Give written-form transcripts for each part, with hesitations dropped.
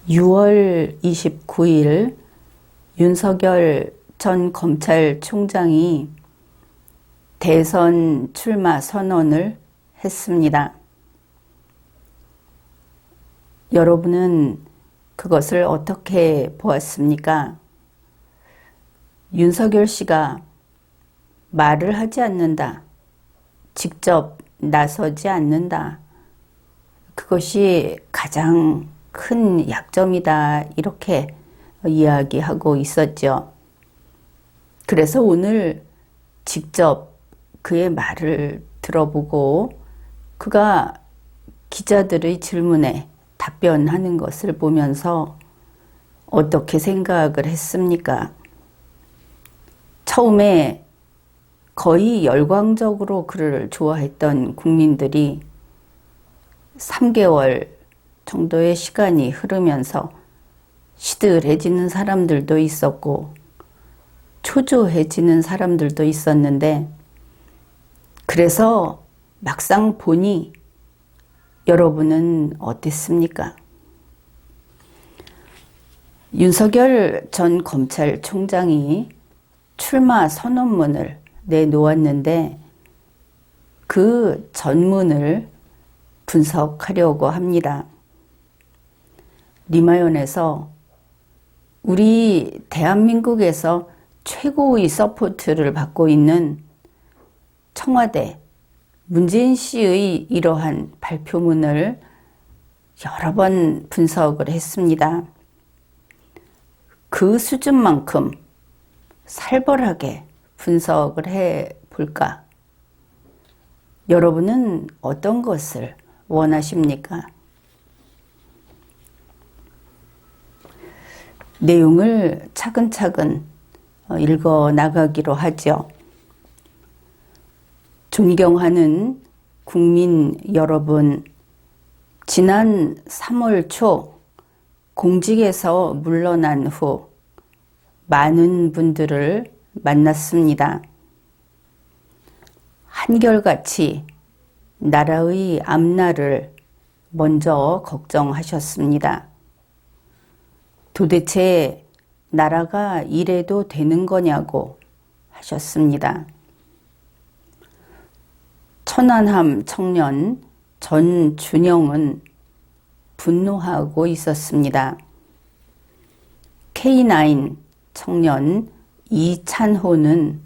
6월 29일 윤석열 전 검찰총장이 대선 출마 선언을 했습니다. 여러분은 그것을 어떻게 보았습니까? 윤석열 씨가 말을 하지 않는다. 직접 나서지 않는다. 그것이 가장 큰 약점이다. 이렇게 이야기하고 있었죠. 그래서 오늘 직접 그의 말을 들어보고 그가 기자들의 질문에 답변하는 것을 보면서 어떻게 생각을 했습니까? 처음에 거의 열광적으로 그를 좋아했던 국민들이 3개월 정도의 시간이 흐르면서 시들해지는 사람들도 있었고 초조해지는 사람들도 있었는데, 그래서 막상 보니 여러분은 어땠습니까? 윤석열 전 검찰총장이 출마 선언문을 내놓았는데 그 전문을 분석하려고 합니다. 리마연에서 우리 대한민국에서 최고의 서포트를 받고 있는 청와대 문재인 씨의 이러한 발표문을 여러 번 분석을 했습니다. 그 수준만큼 살벌하게 분석을 해 볼까? 여러분은 어떤 것을 원하십니까? 내용을 차근차근 읽어 나가기로 하죠. 존경하는 국민 여러분, 지난 3월 초 공직에서 물러난 후 많은 분들을 만났습니다. 한결같이 나라의 앞날을 먼저 걱정하셨습니다. 도대체 나라가 이래도 되는 거냐고 하셨습니다. 천안함 청년 전준영은 분노하고 있었습니다. K9 청년 이찬호는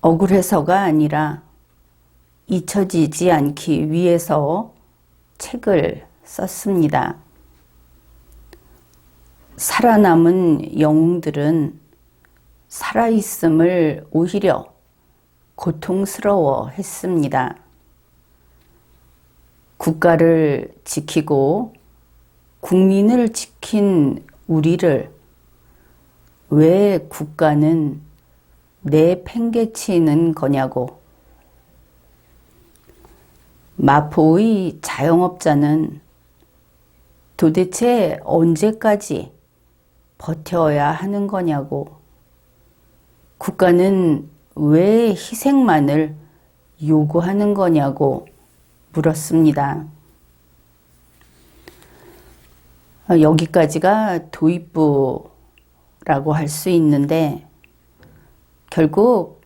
억울해서가 아니라 잊혀지지 않기 위해서 책을 썼습니다. 살아남은 영웅들은 살아있음을 오히려 고통스러워 했습니다. 국가를 지키고 국민을 지킨 우리를 왜 국가는 내팽개치는 거냐고. 마포의 자영업자는 도대체 언제까지 버텨야 하는 거냐고. 국가는 왜 희생만을 요구하는 거냐고 물었습니다. 여기까지가 도입부라고 할 수 있는데, 결국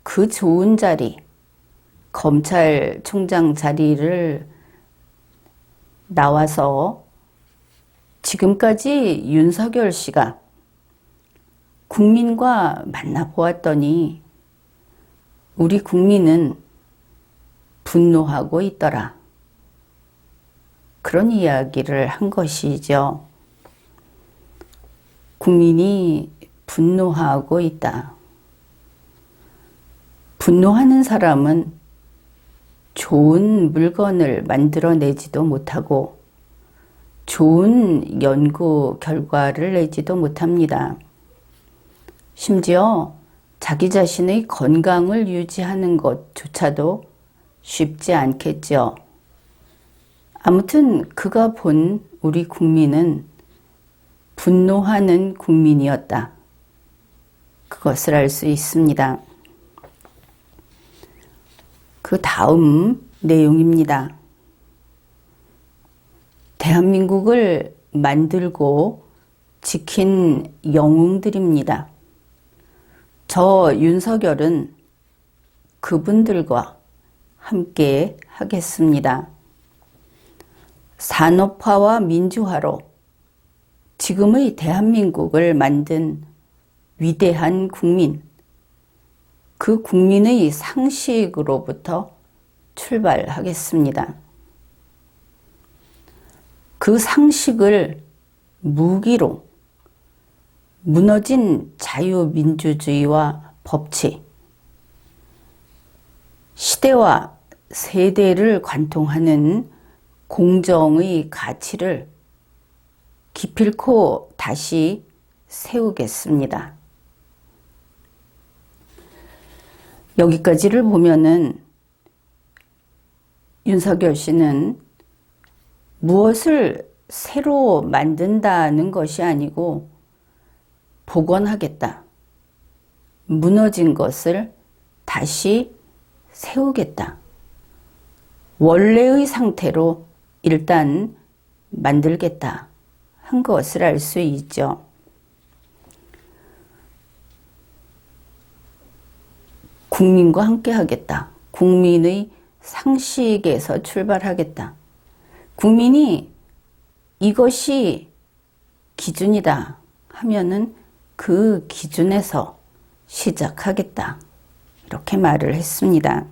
그 좋은 자리, 검찰총장 자리를 나와서 지금까지 윤석열 씨가 국민과 만나보았더니 우리 국민은 분노하고 있더라. 그런 이야기를 한 것이죠. 국민이 분노하고 있다. 분노하는 사람은 좋은 물건을 만들어내지도 못하고 좋은 연구 결과를 내지도 못합니다. 심지어 자기 자신의 건강을 유지하는 것조차도 쉽지 않겠죠. 아무튼 그가 본 우리 국민은 분노하는 국민이었다. 그것을 알 수 있습니다. 그 다음 내용입니다. 대한민국을 만들고 지킨 영웅들입니다. 저 윤석열은 그분들과 함께 하겠습니다. 산업화와 민주화로 지금의 대한민국을 만든 위대한 국민, 그 국민의 상식으로부터 출발하겠습니다. 그 상식을 무기로 무너진 자유민주주의와 법치, 시대와 세대를 관통하는 공정의 가치를 기필코 다시 세우겠습니다. 여기까지를 보면은 윤석열 씨는 무엇을 새로 만든다는 것이 아니고 복원하겠다. 무너진 것을 다시 세우겠다. 원래의 상태로 일단 만들겠다 한 것을 알 수 있죠. 국민과 함께 하겠다. 국민의 상식에서 출발하겠다. 국민이 이것이 기준이다 하면은 그 기준에서 시작하겠다. 이렇게 말을 했습니다.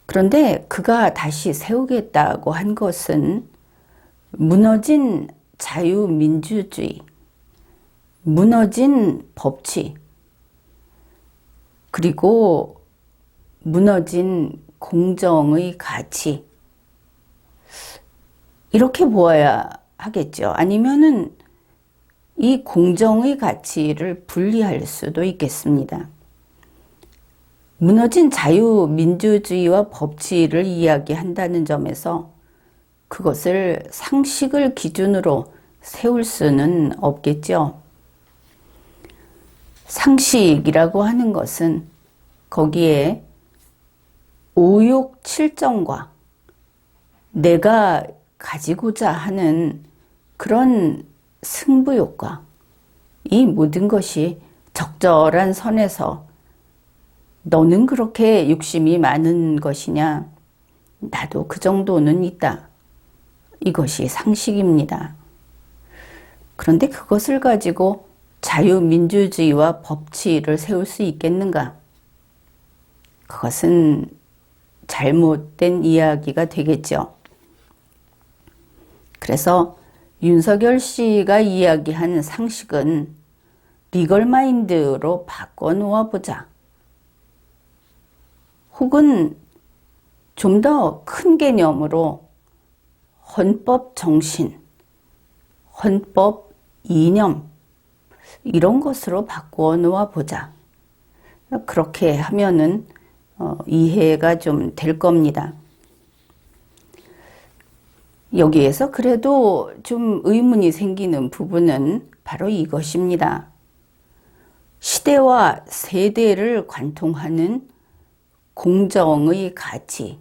그런데 그가 다시 세우겠다고 한 것은 무너진 자유민주주의, 무너진 법치, 그리고 무너진 공정의 가치, 이렇게 보아야 하겠죠. 아니면은 이 공정의 가치를 분리할 수도 있겠습니다. 무너진 자유민주주의와 법치를 이야기한다는 점에서 그것을 상식을 기준으로 세울 수는 없겠죠. 상식이라고 하는 것은 거기에 오욕칠정과 내가 가지고자 하는 그런 승부욕과 이 모든 것이 적절한 선에서 너는 그렇게 욕심이 많은 것이냐? 나도 그 정도는 있다. 이것이 상식입니다. 그런데 그것을 가지고 자유민주주의와 법치를 세울 수 있겠는가? 그것은 잘못된 이야기가 되겠죠. 그래서 윤석열 씨가 이야기한 상식은 리걸마인드로 바꿔놓아 보자. 혹은 좀 더 큰 개념으로 헌법 정신, 헌법 이념 이런 것으로 바꾸어 놓아 보자. 그렇게 하면은 이해가 좀 될 겁니다. 여기에서 그래도 좀 의문이 생기는 부분은 바로 이것입니다. 시대와 세대를 관통하는 공정의 가치,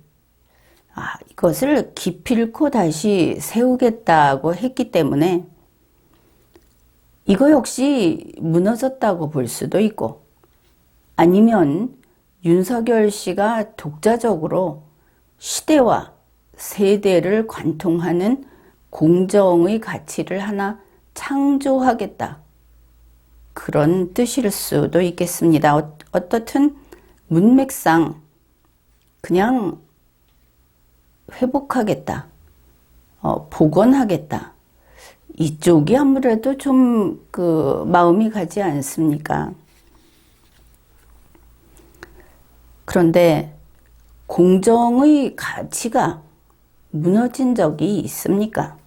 이것을 기필코 다시 세우겠다고 했기 때문에 이거 역시 무너졌다고 볼 수도 있고, 아니면 윤석열 씨가 독자적으로 시대와 세대를 관통하는 공정의 가치를 하나 창조하겠다. 그런 뜻일 수도 있겠습니다. 어떻든 문맥상 그냥 회복하겠다, 복원하겠다. 이쪽이 아무래도 좀 마음이 가지 않습니까? 그런데 공정의 가치가 무너진 적이 있습니까?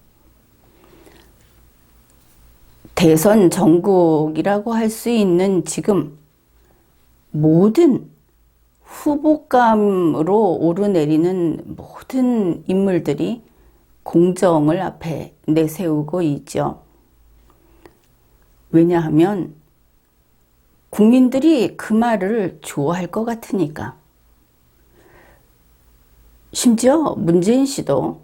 대선 전국이라고 할 수 있는 지금 모든 후보감으로 오르내리는 모든 인물들이 공정을 앞에 내세우고 있죠. 왜냐하면 국민들이 그 말을 좋아할 것 같으니까. 심지어 문재인 씨도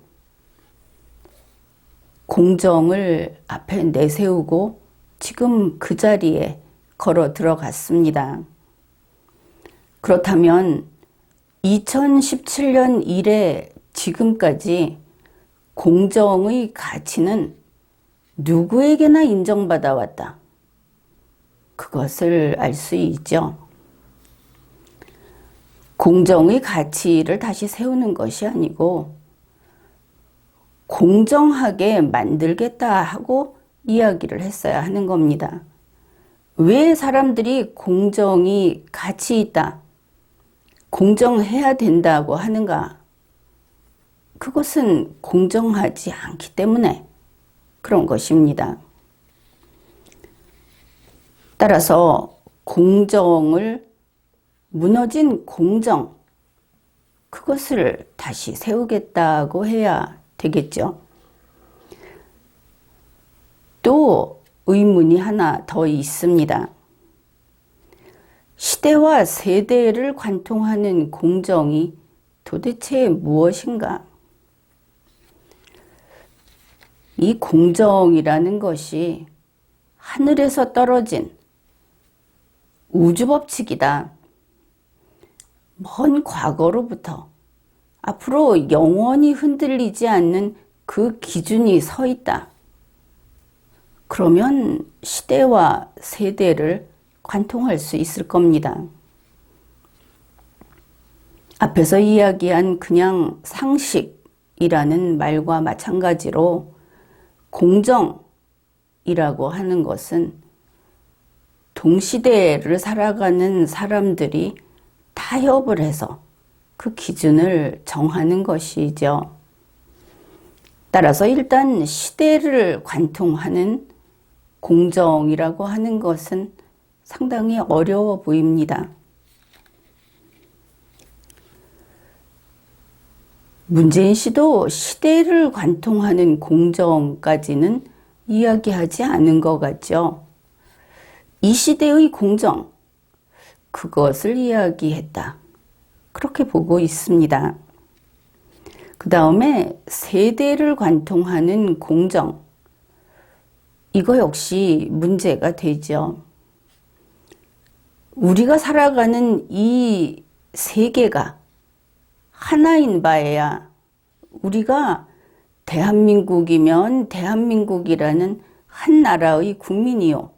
공정을 앞에 내세우고 지금 그 자리에 걸어 들어갔습니다. 그렇다면 2017년 이래 지금까지 공정의 가치는 누구에게나 인정받아 왔다. 그것을 알 수 있죠. 공정의 가치를 다시 세우는 것이 아니고 공정하게 만들겠다 하고 이야기를 했어야 하는 겁니다. 왜 사람들이 공정이 가치 있다, 공정해야 된다고 하는가? 그것은 공정하지 않기 때문에 그런 것입니다. 따라서 무너진 공정, 그것을 다시 세우겠다고 해야 되겠죠. 또 의문이 하나 더 있습니다. 시대와 세대를 관통하는 공정이 도대체 무엇인가? 이 공정이라는 것이 하늘에서 떨어진 우주법칙이다. 먼 과거로부터 앞으로 영원히 흔들리지 않는 그 기준이 서 있다. 그러면 시대와 세대를 관통할 수 있을 겁니다. 앞에서 이야기한 그냥 상식이라는 말과 마찬가지로 공정이라고 하는 것은 동시대를 살아가는 사람들이 타협을 해서 그 기준을 정하는 것이죠. 따라서 일단 시대를 관통하는 공정이라고 하는 것은 상당히 어려워 보입니다. 문재인 씨도 시대를 관통하는 공정까지는 이야기하지 않은 것 같죠. 이 시대의 공정, 그것을 이야기했다. 그렇게 보고 있습니다. 그 다음에 세대를 관통하는 공정, 이거 역시 문제가 되죠. 우리가 살아가는 이 세계가 하나인 바에야 우리가 대한민국이면 대한민국이라는 한 나라의 국민이요,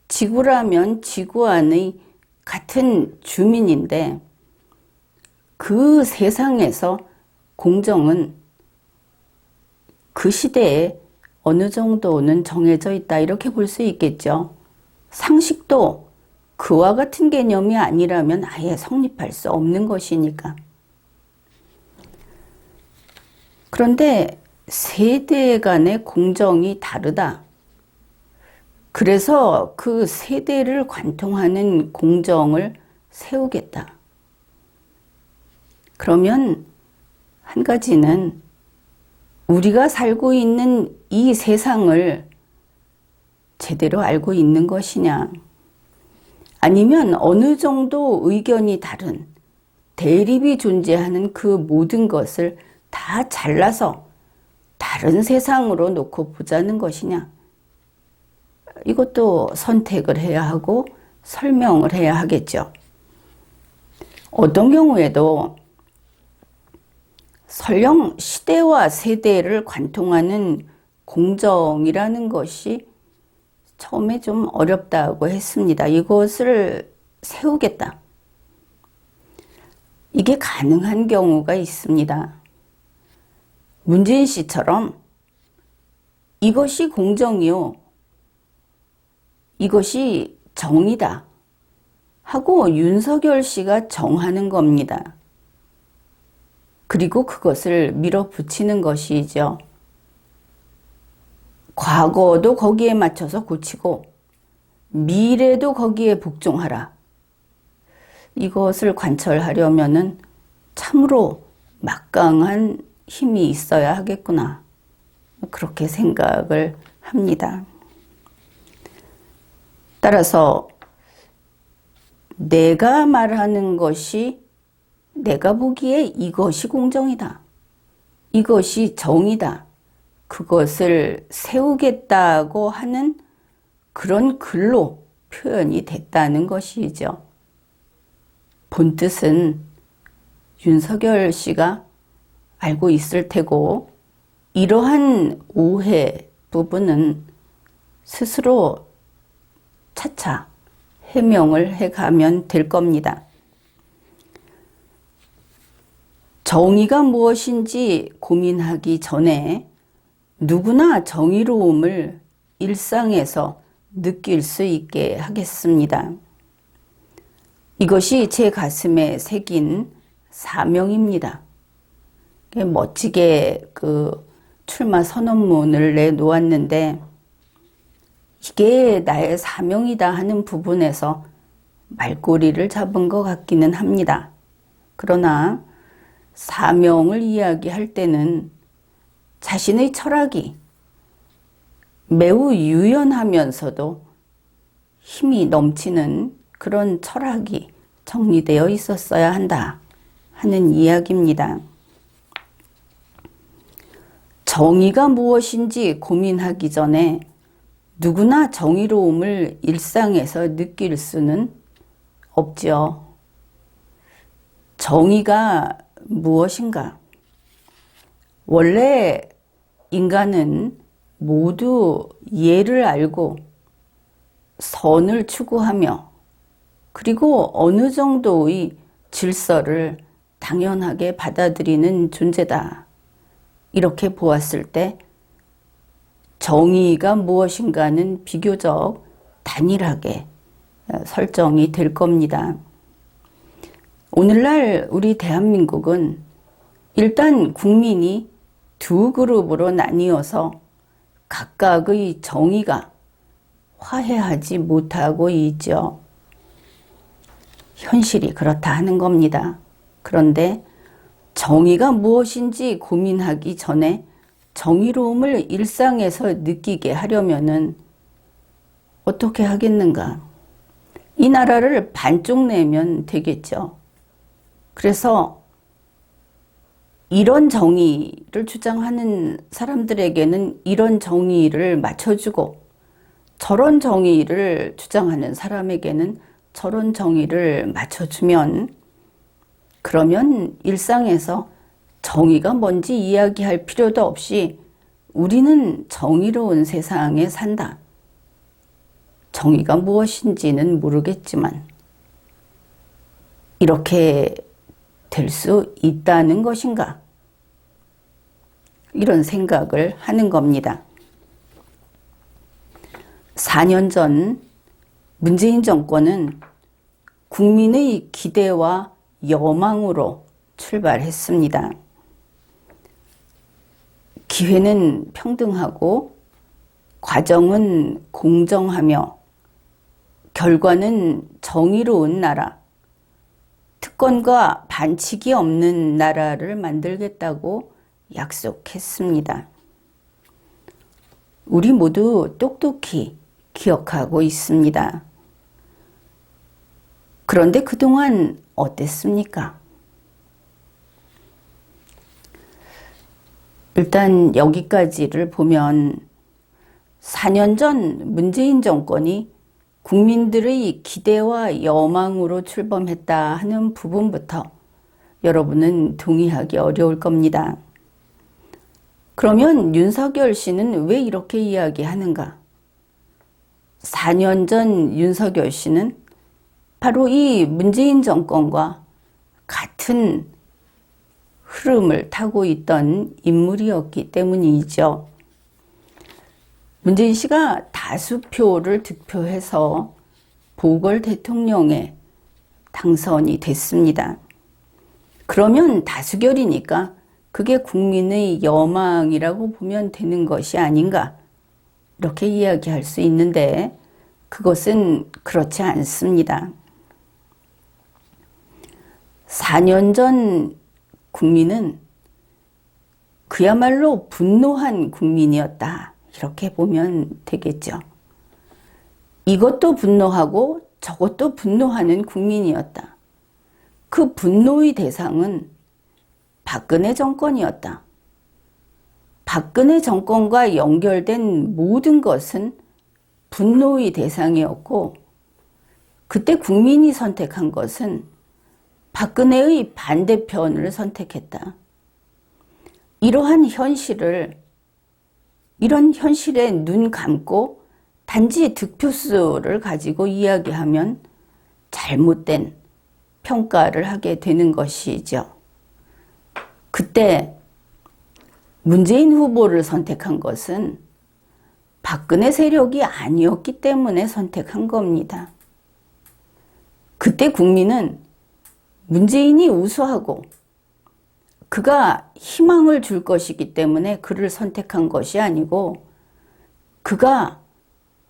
지구라면 지구 안의 같은 주민인데 그 세상에서 공정은 그 시대에 어느 정도는 정해져 있다, 이렇게 볼 수 있겠죠. 상식도 그와 같은 개념이 아니라면 아예 성립할 수 없는 것이니까. 그런데 세대 간의 공정이 다르다. 그래서 그 세대를 관통하는 공정을 세우겠다. 그러면 한 가지는 우리가 살고 있는 이 세상을 제대로 알고 있는 것이냐, 아니면 어느 정도 의견이 다른 대립이 존재하는 그 모든 것을 다 잘라서 다른 세상으로 놓고 보자는 것이냐, 이것도 선택을 해야 하고 설명을 해야 하겠죠. 어떤 경우에도 설령 시대와 세대를 관통하는 공정이라는 것이 처음에 좀 어렵다고 했습니다. 이것을 세우겠다. 이게 가능한 경우가 있습니다. 문재인 씨처럼 이것이 공정이요, 이것이 정의다 하고 윤석열 씨가 정하는 겁니다. 그리고 그것을 밀어붙이는 것이죠. 과거도 거기에 맞춰서 고치고 미래도 거기에 복종하라. 이것을 관철하려면은 참으로 막강한 힘이 있어야 하겠구나, 그렇게 생각을 합니다. 따라서 내가 말하는 것이, 내가 보기에 이것이 공정이다, 이것이 정의다, 그것을 세우겠다고 하는 그런 글로 표현이 됐다는 것이죠. 본뜻은 윤석열 씨가 알고 있을 테고 이러한 오해 부분은 스스로 차차 해명을 해가면 될 겁니다. 정의가 무엇인지 고민하기 전에 누구나 정의로움을 일상에서 느낄 수 있게 하겠습니다. 이것이 제 가슴에 새긴 사명입니다. 멋지게 그 출마 선언문을 내놓았는데 이게 나의 사명이다 하는 부분에서 말꼬리를 잡은 것 같기는 합니다. 그러나 사명을 이야기할 때는 자신의 철학이 매우 유연하면서도 힘이 넘치는 그런 철학이 정리되어 있었어야 한다 하는 이야기입니다. 정의가 무엇인지 고민하기 전에 누구나 정의로움을 일상에서 느낄 수는 없죠. 정의가 무엇인가? 원래 인간은 모두 예를 알고 선을 추구하며 그리고 어느 정도의 질서를 당연하게 받아들이는 존재다. 이렇게 보았을 때 정의가 무엇인가는 비교적 단일하게 설정이 될 겁니다. 오늘날 우리 대한민국은 일단 국민이 두 그룹으로 나뉘어서 각각의 정의가 화해하지 못하고 있죠. 현실이 그렇다 하는 겁니다. 그런데 정의가 무엇인지 고민하기 전에 정의로움을 일상에서 느끼게 하려면은 어떻게 하겠는가? 이 나라를 반쪽 내면 되겠죠. 그래서 이런 정의를 주장하는 사람들에게는 이런 정의를 맞춰주고 저런 정의를 주장하는 사람에게는 저런 정의를 맞춰주면 그러면 일상에서 정의가 뭔지 이야기할 필요도 없이 우리는 정의로운 세상에 산다. 정의가 무엇인지는 모르겠지만 이렇게 될 수 있다는 것인가? 이런 생각을 하는 겁니다. 4년 전 문재인 정권은 국민의 기대와 여망으로 출발했습니다. 기회는 평등하고 과정은 공정하며 결과는 정의로운 나라, 특권과 반칙이 없는 나라를 만들겠다고 약속했습니다. 우리 모두 똑똑히 기억하고 있습니다. 그런데 그동안 어땠습니까? 일단 여기까지를 보면 4년 전 문재인 정권이 국민들의 기대와 여망으로 출범했다 하는 부분부터 여러분은 동의하기 어려울 겁니다. 그러면 윤석열 씨는 왜 이렇게 이야기하는가? 4년 전 윤석열 씨는 바로 이 문재인 정권과 같은 흐름을 타고 있던 인물이었기 때문이죠. 문재인 씨가 다수표를 득표해서 보궐 대통령에 당선이 됐습니다. 그러면 다수결이니까 그게 국민의 여망이라고 보면 되는 것이 아닌가 이렇게 이야기할 수 있는데 그것은 그렇지 않습니다. 4년 전 국민은 그야말로 분노한 국민이었다. 이렇게 보면 되겠죠. 이것도 분노하고 저것도 분노하는 국민이었다. 그 분노의 대상은 박근혜 정권이었다. 박근혜 정권과 연결된 모든 것은 분노의 대상이었고, 그때 국민이 선택한 것은 박근혜의 반대편을 선택했다. 이런 현실에 눈 감고 단지 득표수를 가지고 이야기하면 잘못된 평가를 하게 되는 것이죠. 그때 문재인 후보를 선택한 것은 박근혜 세력이 아니었기 때문에 선택한 겁니다. 그때 국민은 문재인이 우수하고 그가 희망을 줄 것이기 때문에 그를 선택한 것이 아니고, 그가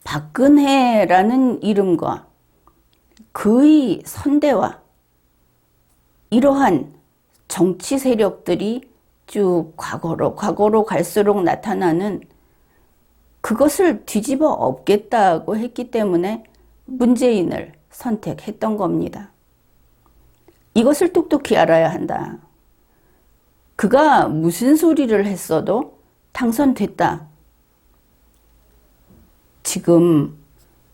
박근혜라는 이름과 그의 선대와 이러한 정치 세력들이 쭉 과거로 갈수록 나타나는 그것을 뒤집어 엎겠다고 했기 때문에 문재인을 선택했던 겁니다. 이것을 똑똑히 알아야 한다. 그가 무슨 소리를 했어도 당선됐다. 지금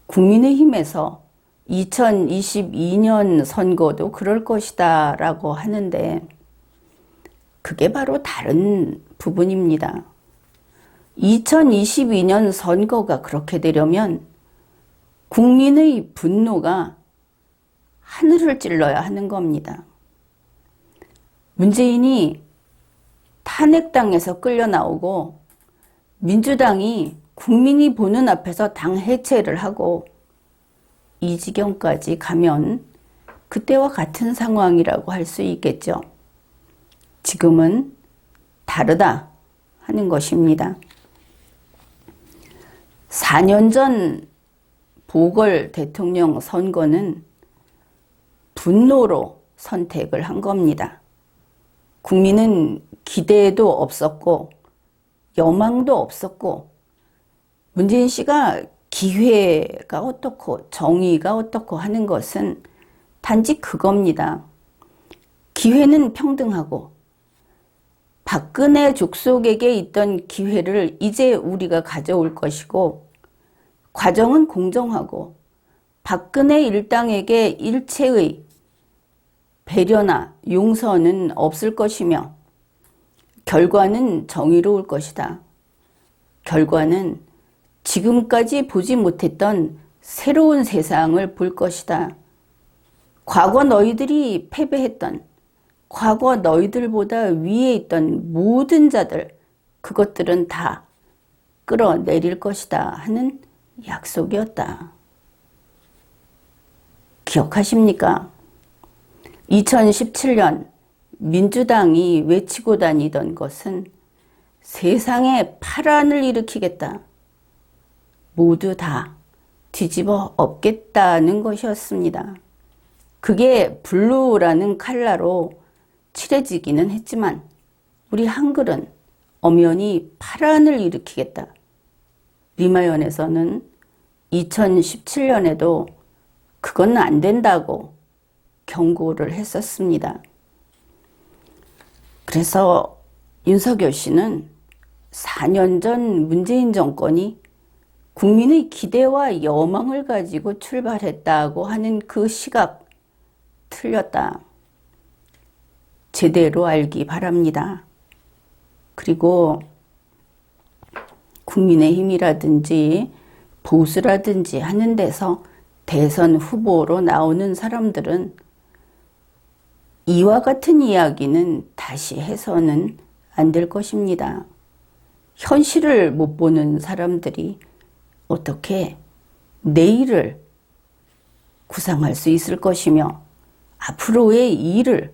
국민의힘에서 2022년 선거도 그럴 것이다 라고 하는데, 그게 바로 다른 부분입니다. 2022년 선거가 그렇게 되려면 국민의 분노가 하늘을 찔러야 하는 겁니다. 문재인이 탄핵당에서 끌려 나오고 민주당이 국민이 보는 앞에서 당 해체를 하고 이 지경까지 가면 그때와 같은 상황이라고 할 수 있겠죠. 지금은 다르다 하는 것입니다. 4년 전 보궐 대통령 선거는 분노로 선택을 한 겁니다. 국민은 기대도 없었고 여망도 없었고, 문재인 씨가 기회가 어떻고 정의가 어떻고 하는 것은 단지 그겁니다. 기회는 평등하고 박근혜 족속에게 있던 기회를 이제 우리가 가져올 것이고, 과정은 공정하고 박근혜 일당에게 일체의 배려나 용서는 없을 것이며, 결과는 정의로울 것이다. 결과는 지금까지 보지 못했던 새로운 세상을 볼 것이다. 과거 너희들이 패배했던, 과거 너희들보다 위에 있던 모든 자들, 그것들은 다 끌어내릴 것이다 하는 약속이었다. 기억하십니까? 2017년 민주당이 외치고 다니던 것은 세상에 파란을 일으키겠다, 모두 다 뒤집어 엎겠다는 것이었습니다. 그게 블루라는 컬러로 칠해지기는 했지만 우리 한글은 엄연히 파란을 일으키겠다. 리마연에서는 2017년에도 그건 안 된다고 경고를 했었습니다. 그래서 윤석열 씨는 4년 전 문재인 정권이 국민의 기대와 여망을 가지고 출발했다고 하는 그 시각 틀렸다. 제대로 알기 바랍니다. 그리고 국민의힘이라든지 보수라든지 하는 데서 대선 후보로 나오는 사람들은 이와 같은 이야기는 다시 해서는 안 될 것입니다. 현실을 못 보는 사람들이 어떻게 내일을 구상할 수 있을 것이며 앞으로의 일을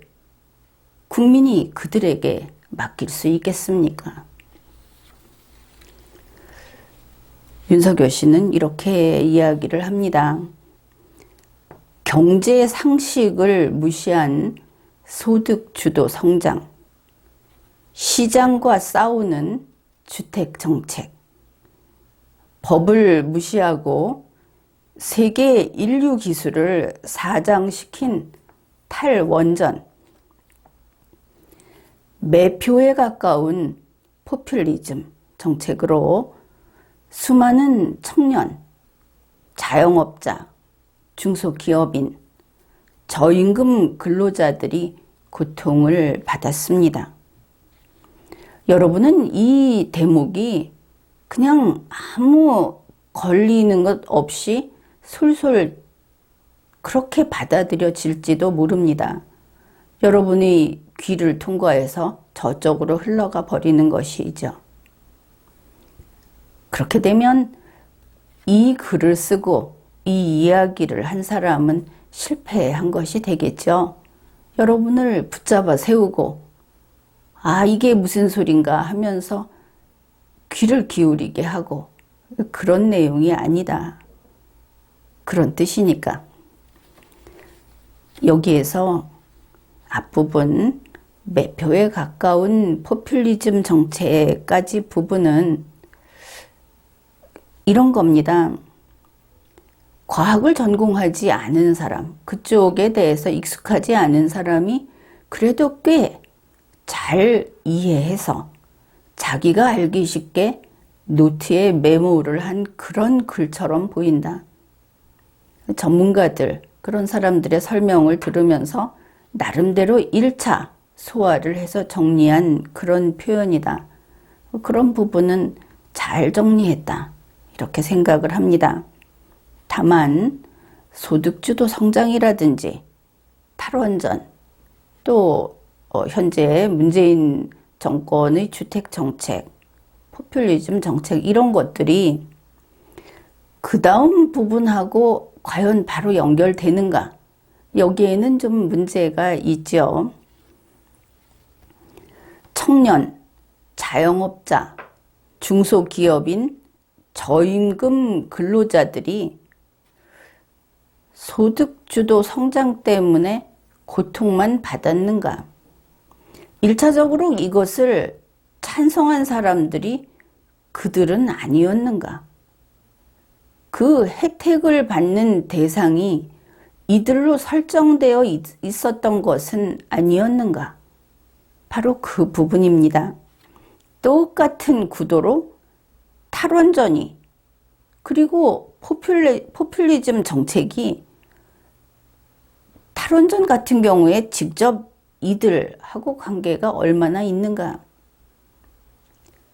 국민이 그들에게 맡길 수 있겠습니까? 윤석열 씨는 이렇게 이야기를 합니다. 경제 상식을 무시한 소득 주도 성장, 시장과 싸우는 주택 정책, 법을 무시하고 세계 인류 기술을 사장시킨 탈원전, 매표에 가까운 포퓰리즘 정책으로 수많은 청년, 자영업자, 중소기업인, 저임금 근로자들이 고통을 받았습니다. 여러분은 이 대목이 그냥 아무 걸리는 것 없이 솔솔 그렇게 받아들여질지도 모릅니다. 여러분의 귀를 통과해서 저쪽으로 흘러가 버리는 것이죠. 그렇게 되면 이 글을 쓰고 이 이야기를 한 사람은 실패한 것이 되겠죠. 여러분을 붙잡아 세우고 아, 이게 무슨 소린가 하면서 귀를 기울이게 하고 그런 내용이 아니다. 그런 뜻이니까. 여기에서 앞부분 매표에 가까운 포퓰리즘 정책까지 부분은 이런 겁니다. 과학을 전공하지 않은 사람, 그쪽에 대해서 익숙하지 않은 사람이 그래도 꽤 잘 이해해서 자기가 알기 쉽게 노트에 메모를 한 그런 글처럼 보인다. 전문가들, 그런 사람들의 설명을 들으면서 나름대로 1차 소화를 해서 정리한 그런 표현이다. 그런 부분은 잘 정리했다. 이렇게 생각을 합니다. 다만 소득주도 성장이라든지 탈원전, 또 현재 문재인 정권의 주택정책, 포퓰리즘 정책 이런 것들이 그 다음 부분하고 과연 바로 연결되는가? 여기에는 좀 문제가 있죠. 청년, 자영업자, 중소기업인, 저임금 근로자들이 소득주도 성장 때문에 고통만 받았는가? 1차적으로 이것을 찬성한 사람들이 그들은 아니었는가? 그 혜택을 받는 대상이 이들로 설정되어 있었던 것은 아니었는가? 바로 그 부분입니다. 똑같은 구도로 탈원전이 그리고 포퓰리즘 정책이 탈원전 같은 경우에 직접 이들하고 관계가 얼마나 있는가?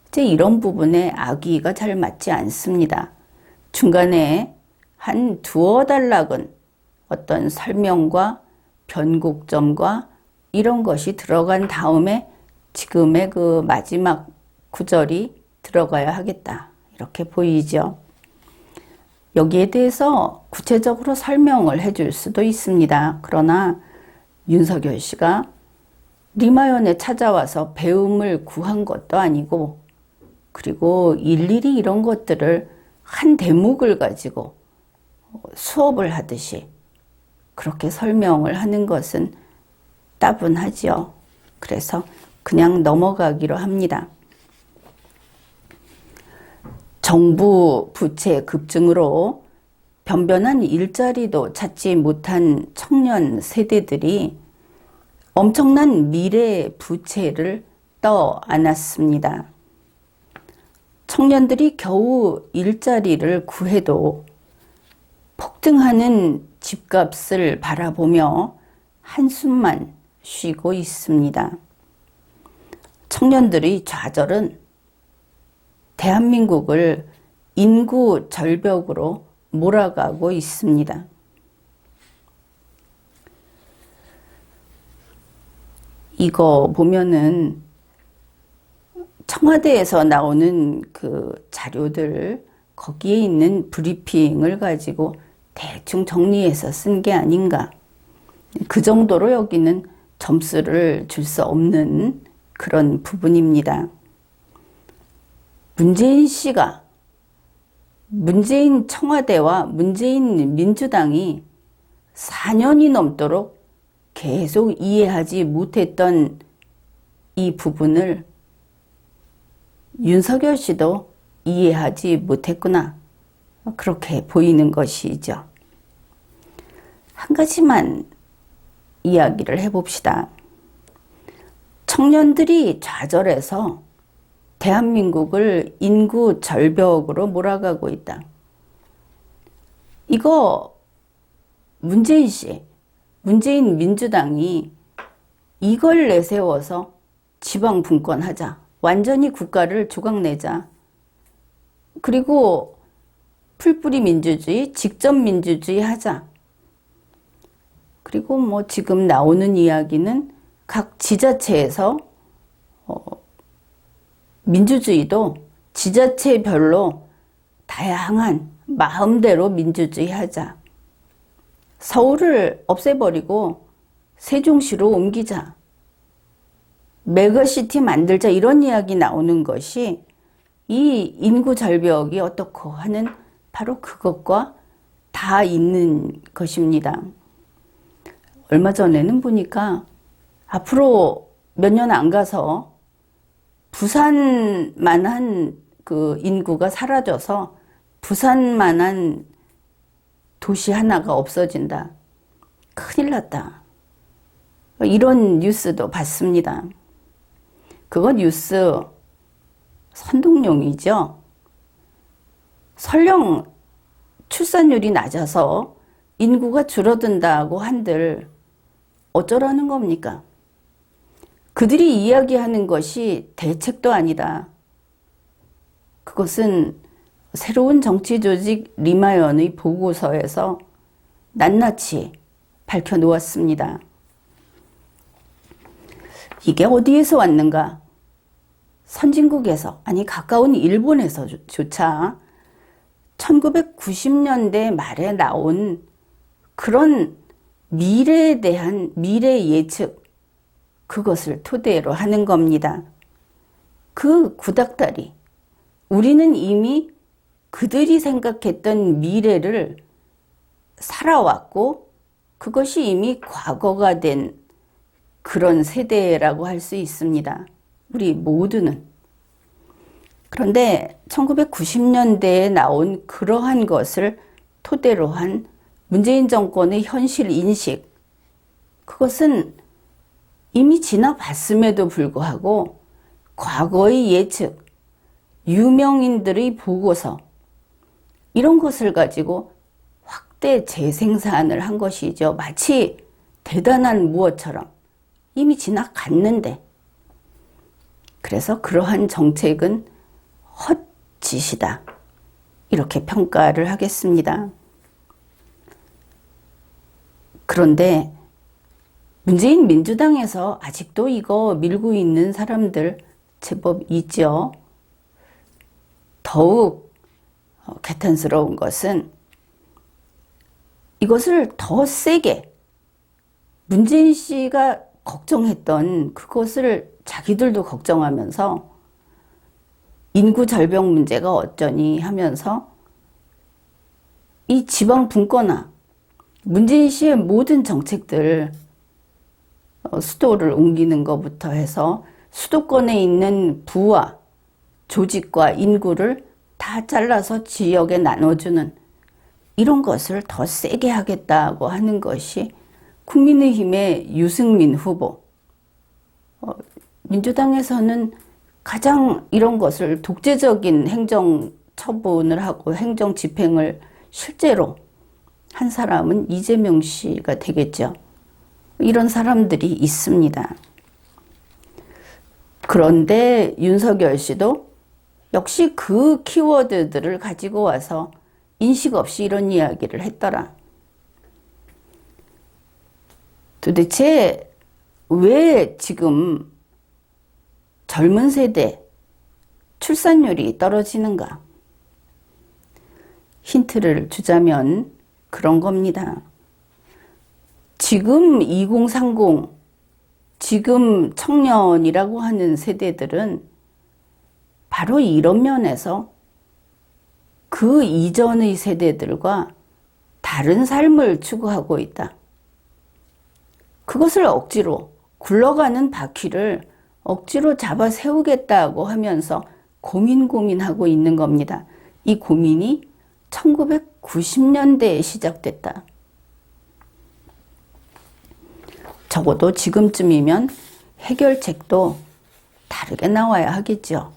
이제 이런 부분에 악의가 잘 맞지 않습니다. 중간에 한 두어 단락은 어떤 설명과 변곡점과 이런 것이 들어간 다음에 지금의 그 마지막 구절이 들어가야 하겠다. 이렇게 보이죠. 여기에 대해서 구체적으로 설명을 해줄 수도 있습니다. 그러나 윤석열 씨가 리마연에 찾아와서 배움을 구한 것도 아니고 그리고 일일이 이런 것들을 한 대목을 가지고 수업을 하듯이 그렇게 설명을 하는 것은 따분하지요. 그래서 그냥 넘어가기로 합니다. 정부 부채 급증으로 변변한 일자리도 찾지 못한 청년 세대들이 엄청난 미래 부채를 떠안았습니다. 청년들이 겨우 일자리를 구해도 폭등하는 집값을 바라보며 한숨만 쉬고 있습니다. 청년들의 좌절은 대한민국을 인구 절벽으로 몰아가고 있습니다. 이거 보면은 청와대에서 나오는 그 자료들 거기에 있는 브리핑을 가지고 대충 정리해서 쓴 게 아닌가. 그 정도로 여기는 점수를 줄 수 없는 그런 부분입니다. 문재인 씨가 문재인 청와대와 문재인 민주당이 4년이 넘도록 계속 이해하지 못했던 이 부분을 윤석열 씨도 이해하지 못했구나. 그렇게 보이는 것이죠. 한 가지만 이야기를 해봅시다. 청년들이 좌절해서 대한민국을 인구 절벽으로 몰아가고 있다. 이거 문재인 씨, 문재인 민주당이 이걸 내세워서 지방 분권하자. 완전히 국가를 조각내자. 그리고 풀뿌리 민주주의, 직접 민주주의 하자. 그리고 뭐 지금 나오는 이야기는 각 지자체에서 민주주의도 지자체별로 다양한 마음대로 민주주의 하자. 서울을 없애버리고 세종시로 옮기자. 메가시티 만들자. 이런 이야기 나오는 것이 이 인구 절벽이 어떻고 하는 바로 그것과 다 있는 것입니다. 얼마 전에는 보니까 앞으로 몇 년 안 가서 부산만한 그 인구가 사라져서 부산만한 도시 하나가 없어진다. 큰일 났다. 이런 뉴스도 봤습니다. 그건 뉴스 선동용이죠. 설령 출산율이 낮아서 인구가 줄어든다고 한들 어쩌라는 겁니까? 그들이 이야기하는 것이 대책도 아니다. 그것은 새로운 정치 조직 리마연의 보고서에서 낱낱이 밝혀놓았습니다. 이게 어디에서 왔는가? 선진국에서, 아니 가까운 일본에서조차 1990년대 말에 나온 그런 미래에 대한 미래 예측, 그것을 토대로 하는 겁니다. 그 구닥다리, 우리는 이미 그들이 생각했던 미래를 살아왔고 그것이 이미 과거가 된 그런 세대라고 할 수 있습니다. 우리 모두는. 그런데 1990년대에 나온 그러한 것을 토대로 한 문재인 정권의 현실 인식, 그것은 이미 지나봤음에도 불구하고 과거의 예측, 유명인들의 보고서, 이런 것을 가지고 확대 재생산을 한 것이죠. 마치 대단한 무엇처럼 이미 지나갔는데. 그래서 그러한 정책은 헛짓이다. 이렇게 평가를 하겠습니다. 그런데 문재인 민주당에서 아직도 이거 밀고 있는 사람들 제법 있죠. 더욱 개탄스러운 것은 이것을 더 세게 문재인 씨가 걱정했던 그것을 자기들도 걱정하면서 인구 절벽 문제가 어쩌니 하면서 이 지방 분권화, 문재인 씨의 모든 정책들, 수도를 옮기는 것부터 해서 수도권에 있는 부와 조직과 인구를 다 잘라서 지역에 나눠주는 이런 것을 더 세게 하겠다고 하는 것이 국민의힘의 유승민 후보. 민주당에서는 가장 이런 것을 독재적인 행정 처분을 하고 행정 집행을 실제로 한 사람은 이재명 씨가 되겠죠. 이런 사람들이 있습니다. 그런데 윤석열 씨도 역시 그 키워드들을 가지고 와서 인식 없이 이런 이야기를 했더라. 도대체 왜 지금 젊은 세대 출산율이 떨어지는가? 힌트를 주자면 그런 겁니다. 지금 2030, 지금 청년이라고 하는 세대들은 바로 이런 면에서 그 이전의 세대들과 다른 삶을 추구하고 있다. 그것을 억지로 굴러가는 바퀴를 억지로 잡아 세우겠다고 하면서 고민하고 있는 겁니다. 이 고민이 1990년대에 시작됐다. 적어도 지금쯤이면 해결책도 다르게 나와야 하겠죠.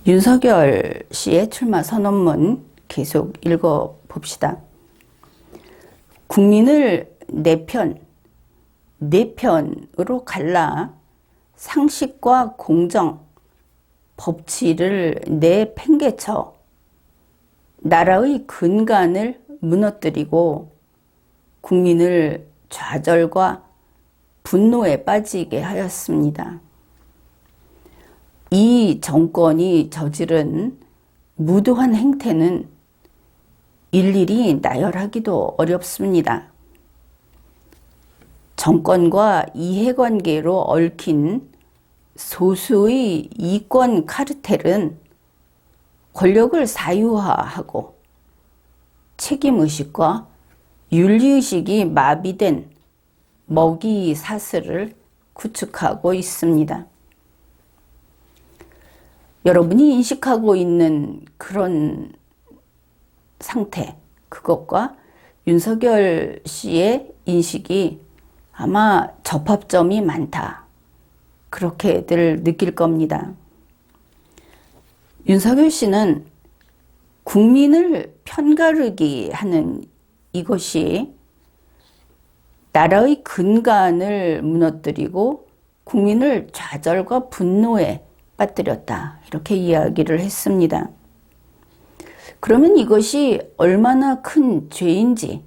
윤석열 씨의 출마 선언문 계속 읽어봅시다. 국민을 네 편으로 갈라 상식과 공정, 법치를 내팽개쳐 나라의 근간을 무너뜨리고 국민을 좌절과 분노에 빠지게 하였습니다. 이 정권이 저지른 무도한 행태는 일일이 나열하기도 어렵습니다. 정권과 이해관계로 얽힌 소수의 이권 카르텔은 권력을 사유화하고 책임의식과 윤리의식이 마비된 먹이 사슬을 구축하고 있습니다. 여러분이 인식하고 있는 그런 상태, 그것과 윤석열 씨의 인식이 아마 접합점이 많다. 그렇게들 느낄 겁니다. 윤석열 씨는 국민을 편가르기 하는 이것이 나라의 근간을 무너뜨리고 국민을 좌절과 분노에 빠뜨렸다. 이렇게 이야기를 했습니다. 그러면 이것이 얼마나 큰 죄인지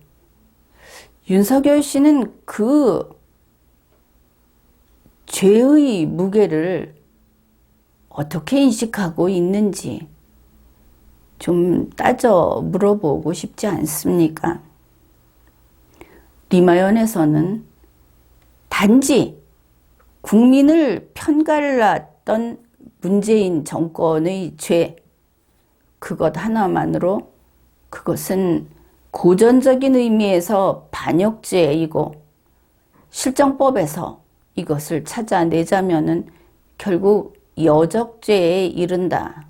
윤석열 씨는 그 죄의 무게를 어떻게 인식하고 있는지 좀 따져 물어보고 싶지 않습니까? 리마연에서는 단지 국민을 편갈랐던 문재인 정권의 죄, 그것 하나만으로 그것은 고전적인 의미에서 반역죄이고 실정법에서 이것을 찾아내자면은 결국 여적죄에 이른다.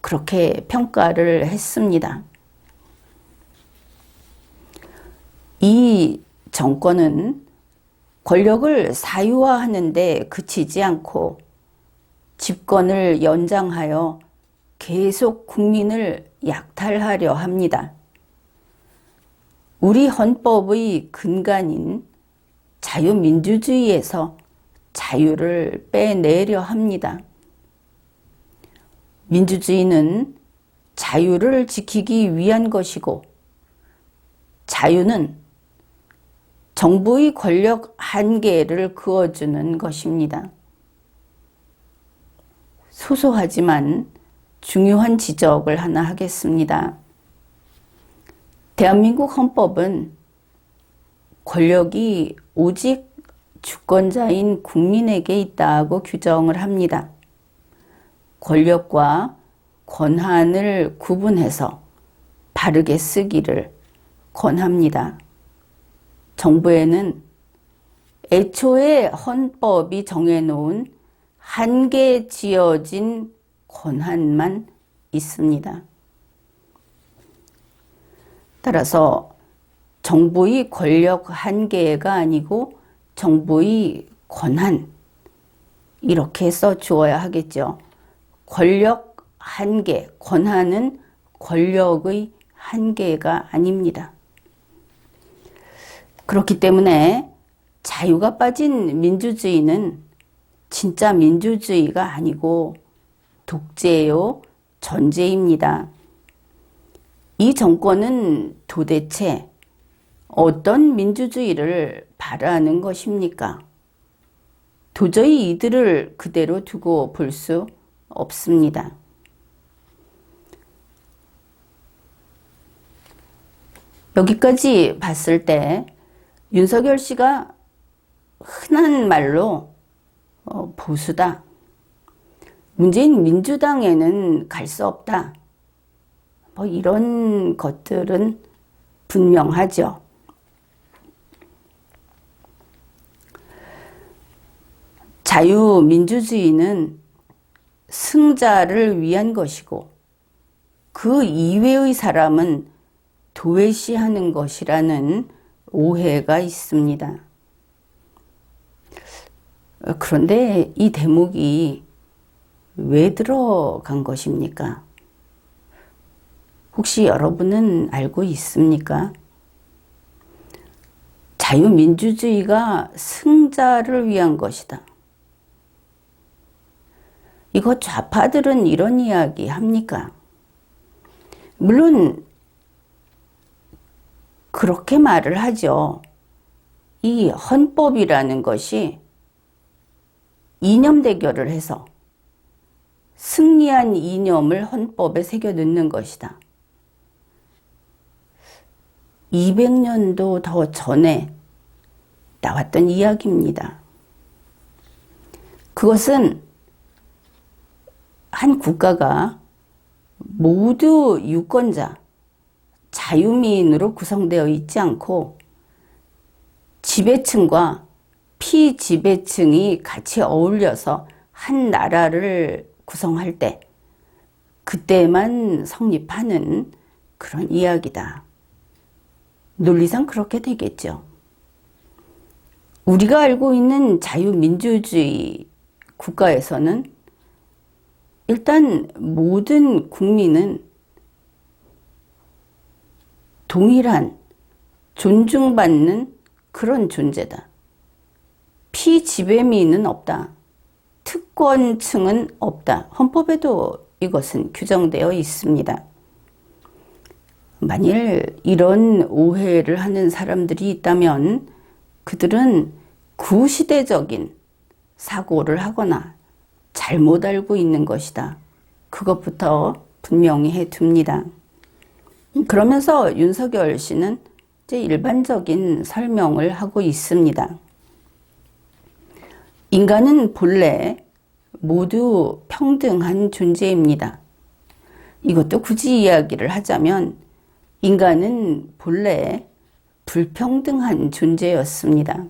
그렇게 평가를 했습니다. 이 정권은 권력을 사유화하는 데 그치지 않고 집권을 연장하여 계속 국민을 약탈하려 합니다. 우리 헌법의 근간인 자유민주주의에서 자유를 빼내려 합니다. 민주주의는 자유를 지키기 위한 것이고 자유는 정부의 권력 한계를 그어주는 것입니다. 소소하지만 중요한 지적을 하나 하겠습니다. 대한민국 헌법은 권력이 오직 주권자인 국민에게 있다고 규정을 합니다. 권력과 권한을 구분해서 바르게 쓰기를 권합니다. 정부에는 애초에 헌법이 정해놓은 한계 지어진 권한만 있습니다. 따라서 정부의 권력 한계가 아니고 정부의 권한, 이렇게 써주어야 하겠죠. 권력 한계, 권한은 권력의 한계가 아닙니다. 그렇기 때문에 자유가 빠진 민주주의는 진짜 민주주의가 아니고 독재요, 전제입니다. 이 정권은 도대체 어떤 민주주의를 바라는 것입니까? 도저히 이들을 그대로 두고 볼 수 없습니다. 여기까지 봤을 때 윤석열 씨가 흔한 말로 보수다. 문재인 민주당에는 갈 수 없다. 뭐 이런 것들은 분명하죠. 자유민주주의는 승자를 위한 것이고 그 이외의 사람은 도외시하는 것이라는 오해가 있습니다. 그런데 이 대목이 왜 들어간 것입니까? 혹시 여러분은 알고 있습니까? 자유민주주의가 승자를 위한 것이다. 이거 좌파들은 이런 이야기 합니까? 물론 그렇게 말을 하죠. 이 헌법이라는 것이 이념 대결을 해서 승리한 이념을 헌법에 새겨 넣는 것이다. 200년도 더 전에 나왔던 이야기입니다. 그것은 한 국가가 모두 유권자, 자유민으로 구성되어 있지 않고 지배층과 피지배층이 같이 어울려서 한 나라를 구성할 때 그때만 성립하는 그런 이야기다. 논리상 그렇게 되겠죠. 우리가 알고 있는 자유민주주의 국가에서는 일단 모든 국민은 동일한 존중받는 그런 존재다. 피지배민은 없다. 특권층은 없다. 헌법에도 이것은 규정되어 있습니다. 만일 이런 오해를 하는 사람들이 있다면 그들은 구시대적인 사고를 하거나 잘못 알고 있는 것이다. 그것부터 분명히 해둡니다. 그러면서 윤석열 씨는 이제 일반적인 설명을 하고 있습니다. 인간은 본래 모두 평등한 존재입니다. 이것도 굳이 이야기를 하자면 인간은 본래 불평등한 존재였습니다.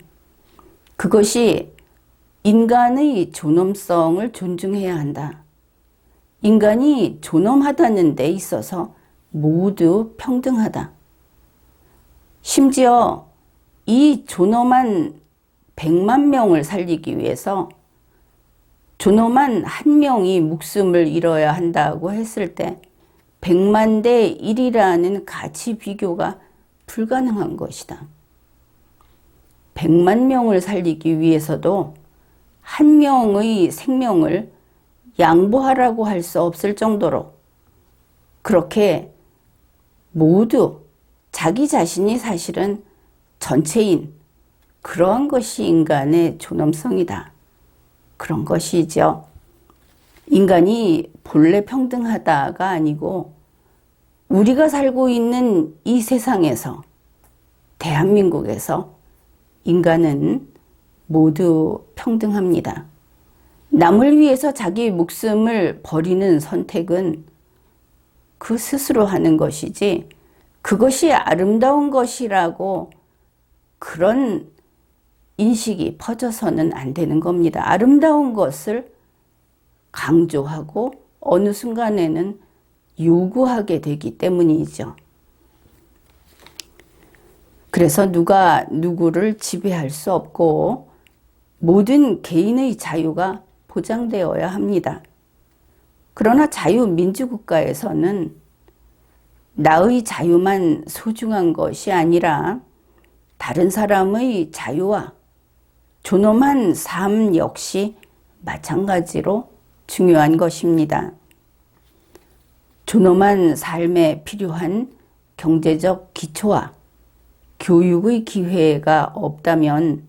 그것이 인간의 존엄성을 존중해야 한다. 인간이 존엄하다는 데 있어서 모두 평등하다. 심지어 이 존엄한 100만 명을 살리기 위해서 존엄한 한 명이 목숨을 잃어야 한다고 했을 때 100만 대 1이라는 가치 비교가 불가능한 것이다. 100만 명을 살리기 위해서도 한 명의 생명을 양보하라고 할 수 없을 정도로 그렇게 모두 자기 자신이 사실은 전체인 그러한 것이 인간의 존엄성이다. 그런 것이죠. 인간이 본래 평등하다가 아니고 우리가 살고 있는 이 세상에서 대한민국에서 인간은 모두 평등합니다. 남을 위해서 자기 목숨을 버리는 선택은 그 스스로 하는 것이지 그것이 아름다운 것이라고 그런 인식이 퍼져서는 안 되는 겁니다. 아름다운 것을 강조하고 어느 순간에는 요구하게 되기 때문이죠. 그래서 누가 누구를 지배할 수 없고 모든 개인의 자유가 보장되어야 합니다. 그러나 자유민주국가에서는 나의 자유만 소중한 것이 아니라 다른 사람의 자유와 존엄한 삶 역시 마찬가지로 중요한 것입니다. 존엄한 삶에 필요한 경제적 기초와 교육의 기회가 없다면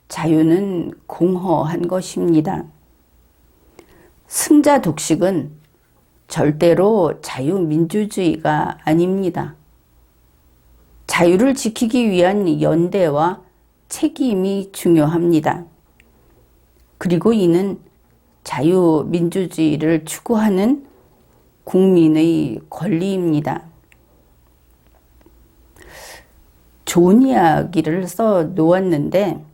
자유는 공허한 것입니다. 승자 독식은 절대로 자유민주주의가 아닙니다. 자유를 지키기 위한 연대와 책임이 중요합니다. 그리고 이는 자유민주주의를 추구하는 국민의 권리입니다. 좋은 이야기를 써 놓았는데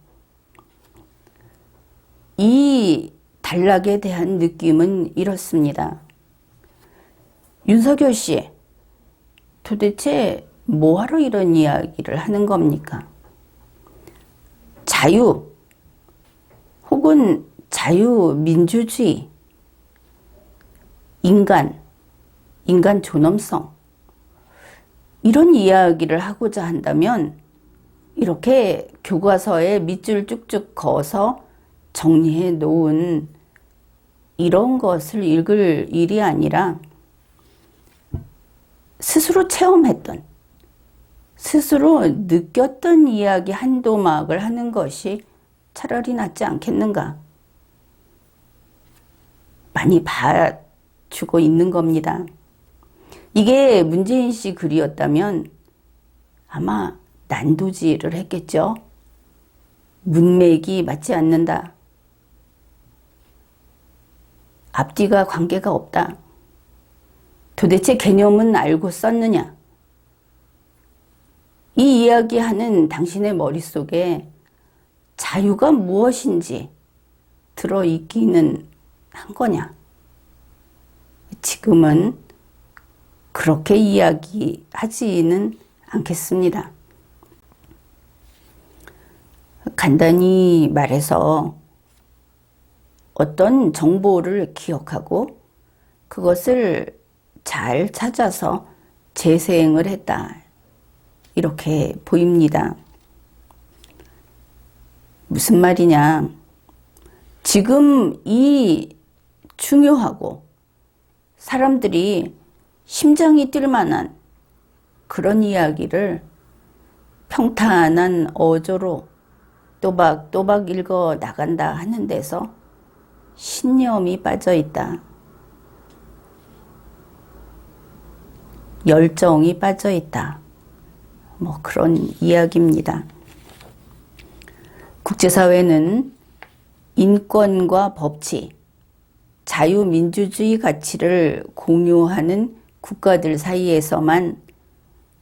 이 단락에 대한 느낌은 이렇습니다. 윤석열 씨, 도대체 뭐하러 이런 이야기를 하는 겁니까? 자유 혹은 자유민주주의 인간 존엄성, 이런 이야기를 하고자 한다면 이렇게 교과서에 밑줄 쭉쭉 그어서 정리해 놓은 이런 것을 읽을 일이 아니라 스스로 체험했던, 스스로 느꼈던 이야기 한도막을 하는 것이 차라리 낫지 않겠는가. 많이 봐주고 있는 겁니다. 이게 문재인 씨 글이었다면 아마 난도질을 했겠죠. 문맥이 맞지 않는다. 앞뒤가 관계가 없다. 도대체 개념은 알고 썼느냐? 이 이야기하는 당신의 머릿속에 자유가 무엇인지 들어있기는 한 거냐? 지금은 그렇게 이야기하지는 않겠습니다. 간단히 말해서 어떤 정보를 기억하고 그것을 잘 찾아서 재생을 했다. 이렇게 보입니다. 무슨 말이냐? 지금 이 중요하고 사람들이 심장이 뛸 만한 그런 이야기를 평탄한 어조로 또박또박 읽어 나간다 하는 데서 신념이 빠져 있다. 열정이 빠져 있다. 뭐 그런 이야기입니다. 국제사회는 인권과 법치, 자유민주주의 가치를 공유하는 국가들 사이에서만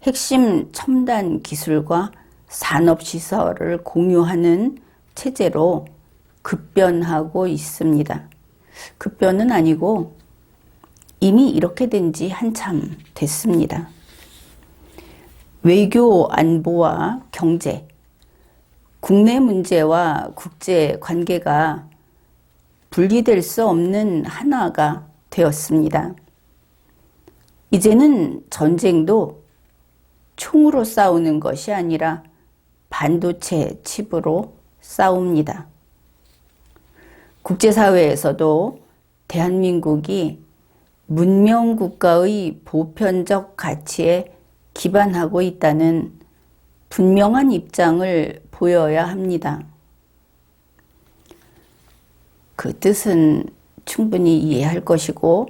핵심 첨단 기술과 산업시설을 공유하는 체제로 급변하고 있습니다. 급변은 아니고 이미 이렇게 된 지 한참 됐습니다. 외교 안보와 경제, 국내 문제와 국제 관계가 분리될 수 없는 하나가 되었습니다. 이제는 전쟁도 총으로 싸우는 것이 아니라 반도체 칩으로 싸웁니다. 국제사회에서도 대한민국이 문명국가의 보편적 가치에 기반하고 있다는 분명한 입장을 보여야 합니다. 그 뜻은 충분히 이해할 것이고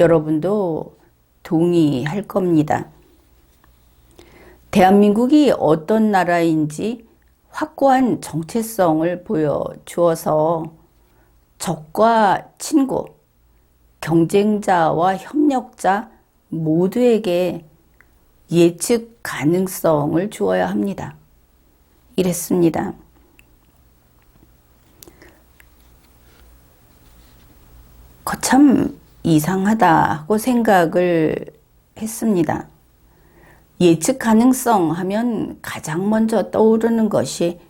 여러분도 동의할 겁니다. 대한민국이 어떤 나라인지 확고한 정체성을 보여주어서 적과 친구, 경쟁자와 협력자 모두에게 예측 가능성을 주어야 합니다. 이랬습니다. 거참 이상하다고 생각을 했습니다. 예측 가능성 하면 가장 먼저 떠오르는 것이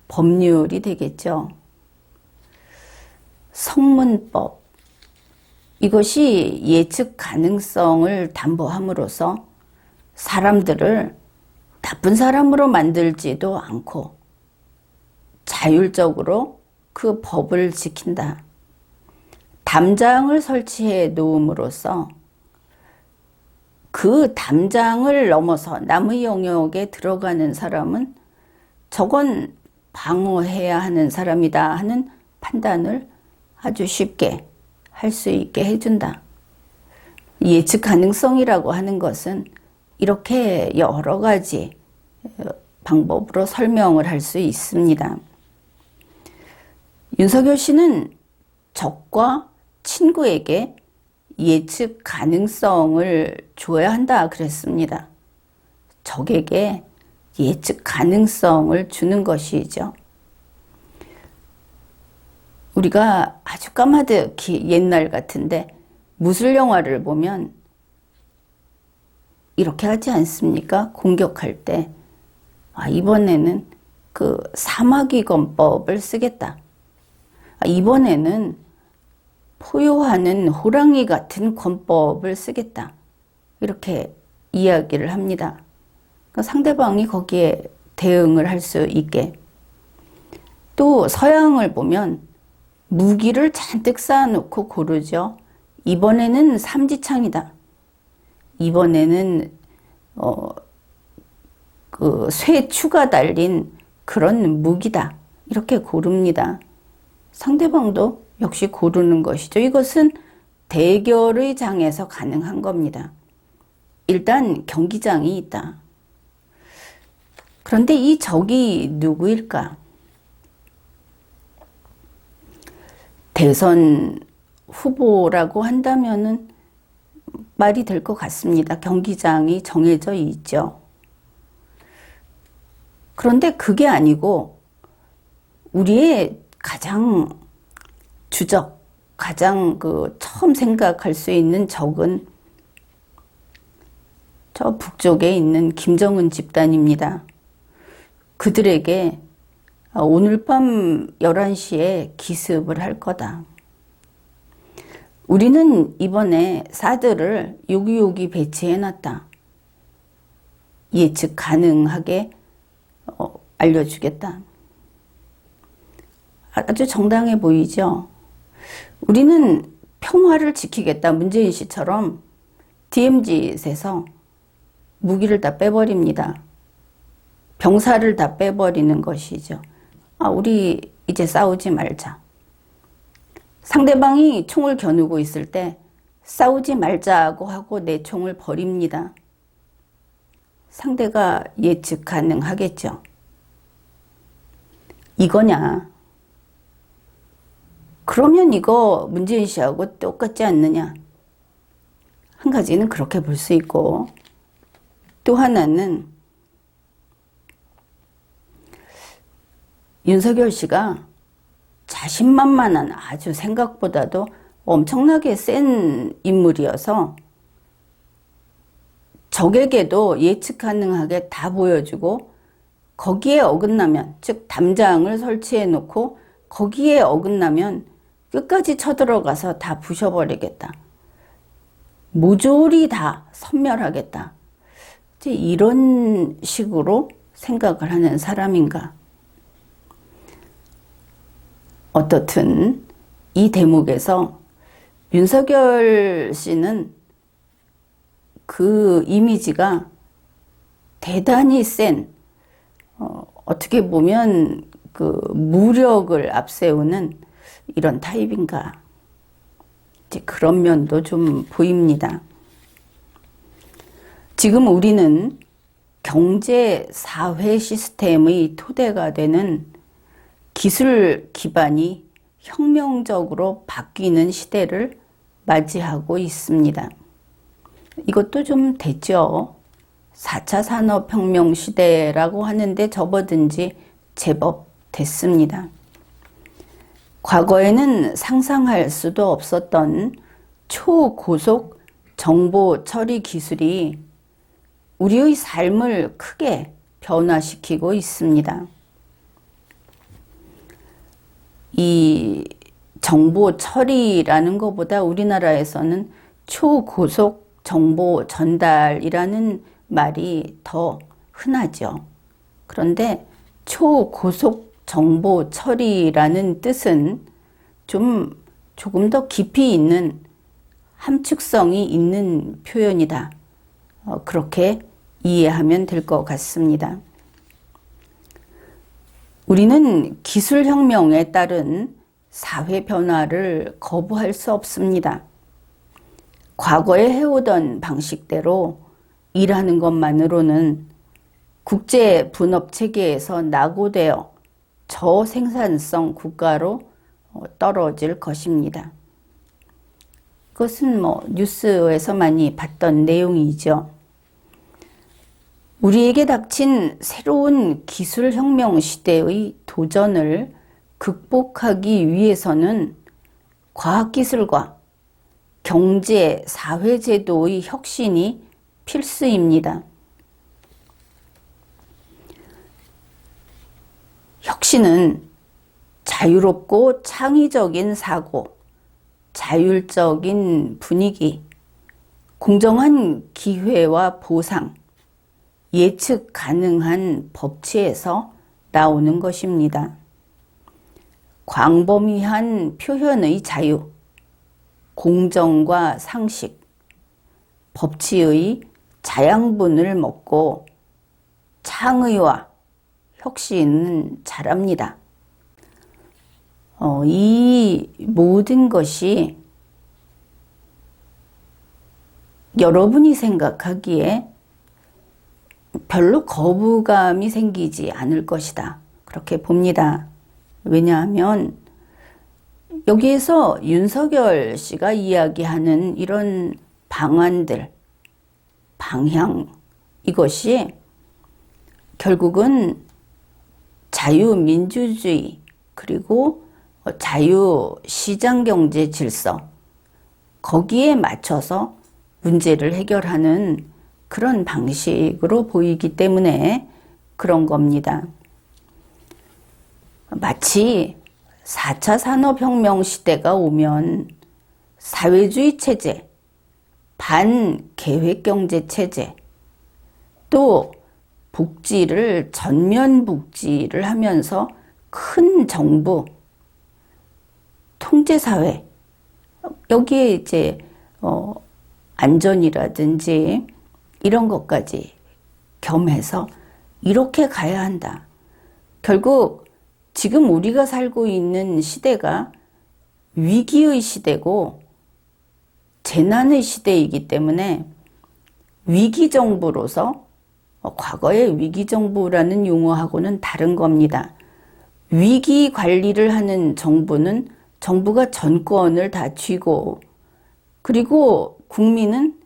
법률이 되겠죠. 성문법. 이것이 예측 가능성을 담보함으로써 사람들을 나쁜 사람으로 만들지도 않고 자율적으로 그 법을 지킨다. 담장을 설치해 놓음으로써 그 담장을 넘어서 남의 영역에 들어가는 사람은 저건 방어해야 하는 사람이다 하는 판단을 아주 쉽게 할 수 있게 해준다. 예측 가능성이라고 하는 것은 이렇게 여러 가지 방법으로 설명을 할 수 있습니다. 윤석열 씨는 적과 친구에게 예측 가능성을 줘야 한다 그랬습니다. 적에게 예측 가능성을 주는 것이죠. 우리가 아주 까마득히 옛날 같은데 무술 영화를 보면 이렇게 하지 않습니까? 공격할 때 이번에는 그 사마귀건법을 쓰겠다. 이번에는 포효하는 호랑이 같은 권법을 쓰겠다. 이렇게 이야기를 합니다. 그러니까 상대방이 거기에 대응을 할 수 있게. 또 서양을 보면 무기를 잔뜩 쌓아놓고 고르죠. 이번에는 삼지창이다. 이번에는 그 쇠추가 달린 그런 무기다. 이렇게 고릅니다. 상대방도 역시 고르는 것이죠. 이것은 대결의 장에서 가능한 겁니다. 일단 경기장이 있다. 그런데 이 적이 누구일까? 대선 후보라고 한다면은 말이 될 것 같습니다. 경기장이 정해져 있죠. 그런데 그게 아니고 우리의 가장 주적, 가장 처음 생각할 수 있는 적은 저 북쪽에 있는 김정은 집단입니다. 그들에게 오늘 밤 11시에 기습을 할 거다. 우리는 이번에 사드를 요기요기 배치해놨다. 예측 가능하게 알려주겠다. 아주 정당해 보이죠? 우리는 평화를 지키겠다. 문재인 씨처럼 DMZ에서 무기를 다 빼버립니다. 병사를 다 빼버리는 것이죠. 우리 이제 싸우지 말자. 상대방이 총을 겨누고 있을 때 싸우지 말자고 하고 내 총을 버립니다. 상대가 예측 가능하겠죠. 이거냐? 그러면 이거 문재인 씨하고 똑같지 않느냐? 한 가지는 그렇게 볼 수 있고, 또 하나는 윤석열 씨가 자신만만한 아주 생각보다도 엄청나게 센 인물이어서 적에게도 예측 가능하게 다 보여주고 거기에 어긋나면, 즉 담장을 설치해 놓고 거기에 어긋나면 끝까지 쳐들어가서 다 부셔버리겠다. 모조리 다 섬멸하겠다. 이제 이런 식으로 생각을 하는 사람인가. 어떻든 이 대목에서 윤석열 씨는 그 이미지가 대단히 센, 어떻게 보면 그 무력을 앞세우는 이런 타입인가. 이제 그런 면도 좀 보입니다. 지금 우리는 경제 사회 시스템의 토대가 되는 기술 기반이 혁명적으로 바뀌는 시대를 맞이하고 있습니다. 이것도 좀 됐죠. 4차 산업혁명 시대라고 하는데 접어든 지 제법 됐습니다. 과거에는 상상할 수도 없었던 초고속 정보 처리 기술이 우리의 삶을 크게 변화시키고 있습니다. 이 정보 처리라는 것보다 우리나라에서는 초고속 정보 전달이라는 말이 더 흔하죠. 그런데 초고속 정보 처리라는 뜻은 조금 더 깊이 있는 함축성이 있는 표현이다. 그렇게 이해하면 될 것 같습니다. 우리는 기술혁명에 따른 사회 변화를 거부할 수 없습니다. 과거에 해오던 방식대로 일하는 것만으로는 국제 분업 체계에서 낙오되어 저생산성 국가로 떨어질 것입니다. 그것은 뉴스에서 많이 봤던 내용이죠. 우리에게 닥친 새로운 기술혁명 시대의 도전을 극복하기 위해서는 과학기술과 경제, 사회제도의 혁신이 필수입니다. 혁신은 자유롭고 창의적인 사고, 자율적인 분위기, 공정한 기회와 보상, 예측 가능한 법치에서 나오는 것입니다. 광범위한 표현의 자유, 공정과 상식, 법치의 자양분을 먹고 창의와 혁신은 잘합니다. 이 모든 것이 여러분이 생각하기에 별로 거부감이 생기지 않을 것이다. 그렇게 봅니다. 왜냐하면 여기에서 윤석열 씨가 이야기하는 이런 방안들, 방향, 이것이 결국은 자유민주주의 그리고 자유시장경제 질서, 거기에 맞춰서 문제를 해결하는 그런 방식으로 보이기 때문에 그런 겁니다. 마치 4차 산업혁명 시대가 오면 사회주의 체제, 반계획경제 체제, 또 복지를 전면 복지를 하면서 큰 정부, 통제사회, 여기에 이제 안전이라든지 이런 것까지 겸해서 이렇게 가야 한다. 결국 지금 우리가 살고 있는 시대가 위기의 시대고 재난의 시대이기 때문에 위기정부로서 과거의 위기정부라는 용어하고는 다른 겁니다. 위기 관리를 하는 정부는 정부가 전권을 다 쥐고 그리고 국민은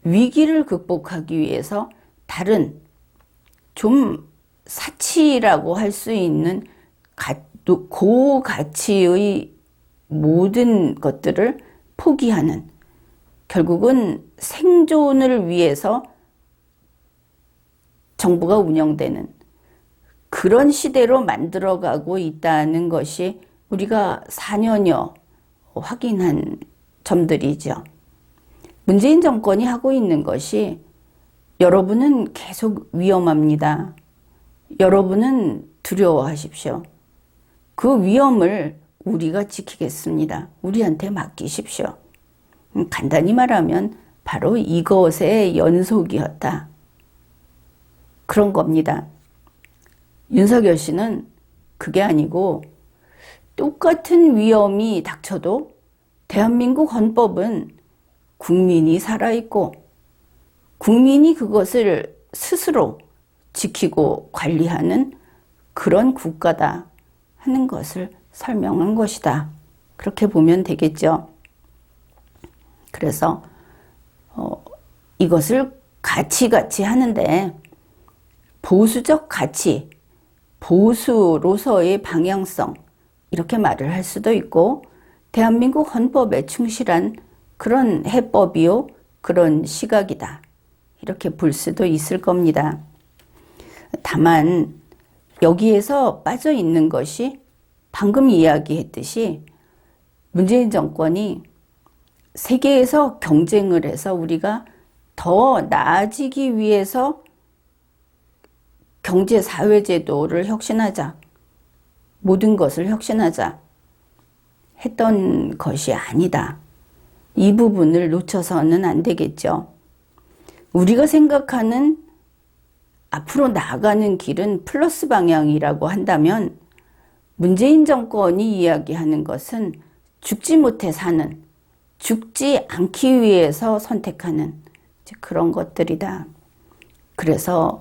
위기를 극복하기 위해서 다른 좀 사치라고 할 수 있는 고가치의 모든 것들을 포기하는, 결국은 생존을 위해서 정부가 운영되는 그런 시대로 만들어가고 있다는 것이 우리가 4년여 확인한 점들이죠. 문재인 정권이 하고 있는 것이 여러분은 계속 위험합니다. 여러분은 두려워하십시오. 그 위험을 우리가 지키겠습니다. 우리한테 맡기십시오. 간단히 말하면 바로 이것의 연속이었다. 그런 겁니다. 윤석열 씨는 그게 아니고 똑같은 위험이 닥쳐도 대한민국 헌법은 국민이 살아있고 국민이 그것을 스스로 지키고 관리하는 그런 국가다 하는 것을 설명한 것이다. 그렇게 보면 되겠죠. 그래서 이것을 같이 하는데 보수적 가치, 보수로서의 방향성 이렇게 말을 할 수도 있고 대한민국 헌법에 충실한 그런 해법이요, 그런 시각이다. 이렇게 볼 수도 있을 겁니다. 다만 여기에서 빠져 있는 것이 방금 이야기했듯이 문재인 정권이 세계에서 경쟁을 해서 우리가 더 나아지기 위해서 경제 사회제도를 혁신하자, 모든 것을 혁신하자 했던 것이 아니다. 이 부분을 놓쳐서는 안 되겠죠. 우리가 생각하는 앞으로 나아가는 길은 플러스 방향이라고 한다면 문재인 정권이 이야기하는 것은 죽지 못해 사는, 죽지 않기 위해서 선택하는 그런 것들이다. 그래서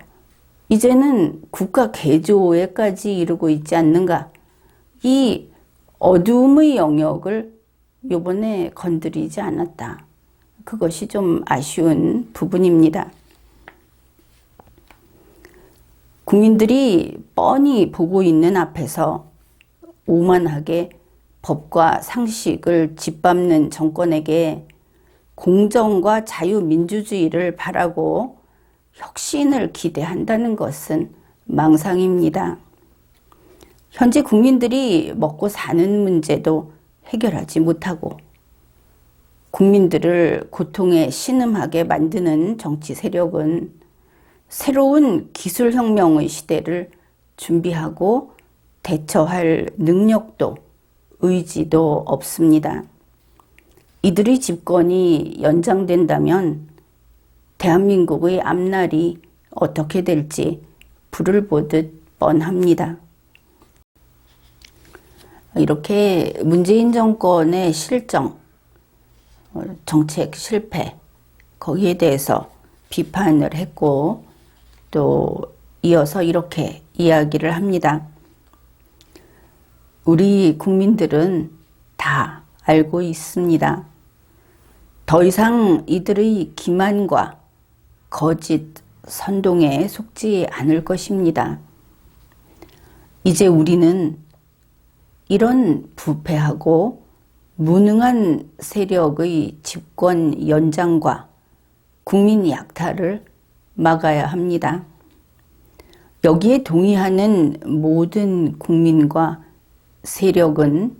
이제는 국가 개조에까지 이르고 있지 않는가. 이 어두움의 영역을 이번에 건드리지 않았다. 그것이 좀 아쉬운 부분입니다. 국민들이 뻔히 보고 있는 앞에서 오만하게 법과 상식을 짓밟는 정권에게 공정과 자유민주주의를 바라고 혁신을 기대한다는 것은 망상입니다. 현재 국민들이 먹고 사는 문제도 해결하지 못하고 국민들을 고통에 신음하게 만드는 정치 세력은 새로운 기술혁명의 시대를 준비하고 대처할 능력도 의지도 없습니다. 이들의 집권이 연장된다면 대한민국의 앞날이 어떻게 될지 불을 보듯 뻔합니다. 이렇게 문재인 정권의 실정, 정책 실패, 거기에 대해서 비판을 했고 또 이어서 이렇게 이야기를 합니다. 우리 국민들은 다 알고 있습니다. 더 이상 이들의 기만과 거짓, 선동에 속지 않을 것입니다. 이제 우리는 이런 부패하고 무능한 세력의 집권 연장과 국민 약탈을 막아야 합니다. 여기에 동의하는 모든 국민과 세력은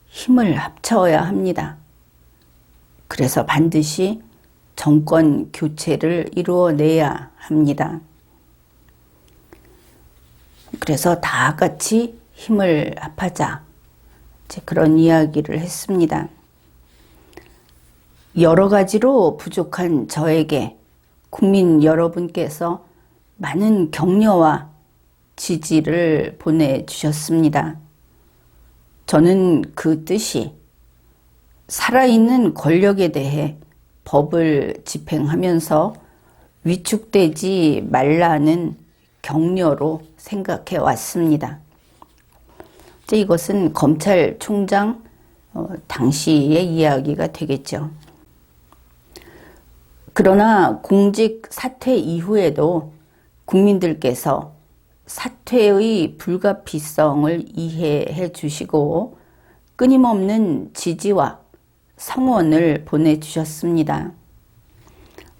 힘을 합쳐야 합니다. 그래서 반드시 정권 교체를 이루어내야 합니다. 그래서 다 같이 힘을 합하자. 그런 이야기를 했습니다. 여러 가지로 부족한 저에게 국민 여러분께서 많은 격려와 지지를 보내주셨습니다. 저는 그 뜻이 살아있는 권력에 대해 법을 집행하면서 위축되지 말라는 격려로 생각해 왔습니다. 이것은 검찰총장 당시의 이야기가 되겠죠. 그러나 공직 사퇴 이후에도 국민들께서 사퇴의 불가피성을 이해해 주시고 끊임없는 지지와 성원을 보내주셨습니다.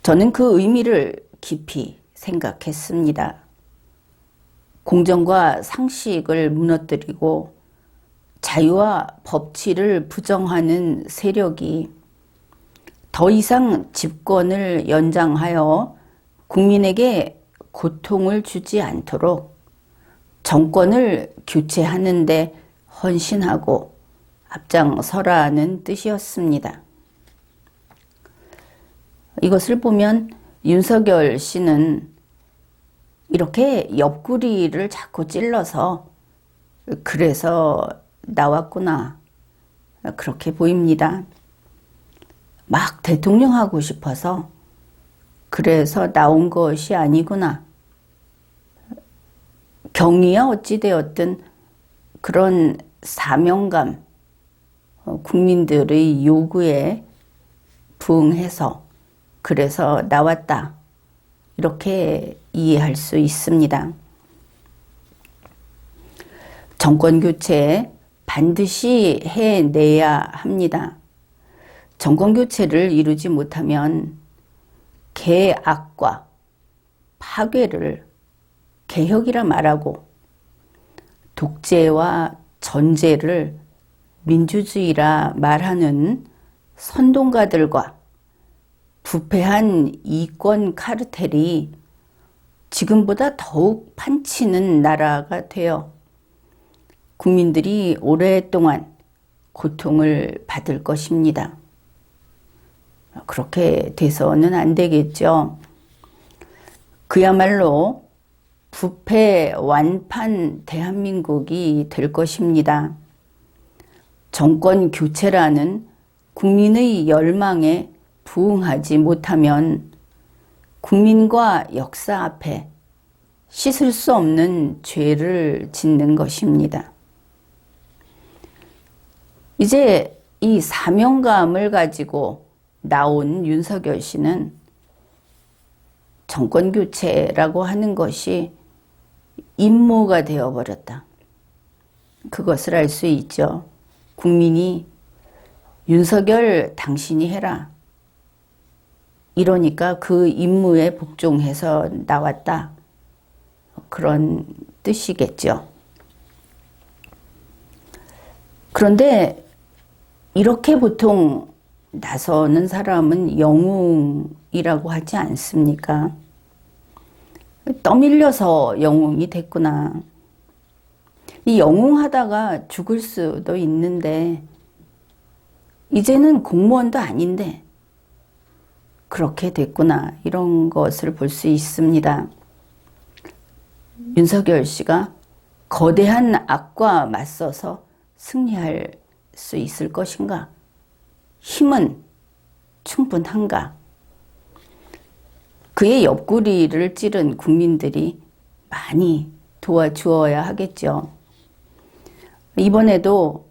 저는 그 의미를 깊이 생각했습니다. 공정과 상식을 무너뜨리고 자유와 법치를 부정하는 세력이 더 이상 집권을 연장하여 국민에게 고통을 주지 않도록 정권을 교체하는 데 헌신하고 앞장서라는 뜻이었습니다. 이것을 보면 윤석열 씨는 이렇게 옆구리를 자꾸 찔러서 그래서 나왔구나 그렇게 보입니다. 막 대통령 하고 싶어서 그래서 나온 것이 아니구나. 경위야 어찌되었든 그런 사명감, 국민들의 요구에 부응해서 그래서 나왔다. 이렇게 이해할 수 있습니다. 정권 교체 반드시 해내야 합니다. 정권 교체를 이루지 못하면 개악과 파괴를 개혁이라 말하고 독재와 전제를 민주주의라 말하는 선동가들과 부패한 이권 카르텔이 지금보다 더욱 판치는 나라가 되어 국민들이 오랫동안 고통을 받을 것입니다. 그렇게 돼서는 안 되겠죠. 그야말로 부패 완판 대한민국이 될 것입니다. 정권 교체라는 국민의 열망에 부응하지 못하면 국민과 역사 앞에 씻을 수 없는 죄를 짓는 것입니다. 이제 이 사명감을 가지고 나온 윤석열 씨는 정권 교체라고 하는 것이 임무가 되어버렸다. 그것을 알 수 있죠. 국민이 윤석열 당신이 해라. 이러니까 그 임무에 복종해서 나왔다. 그런 뜻이겠죠. 그런데 이렇게 보통 나서는 사람은 영웅이라고 하지 않습니까? 떠밀려서 영웅이 됐구나. 이 영웅하다가 죽을 수도 있는데 이제는 공무원도 아닌데 그렇게 됐구나. 이런 것을 볼 수 있습니다. 윤석열 씨가 거대한 악과 맞서서 승리할 수 있을 것인가? 힘은 충분한가? 그의 옆구리를 찌른 국민들이 많이 도와주어야 하겠죠. 이번에도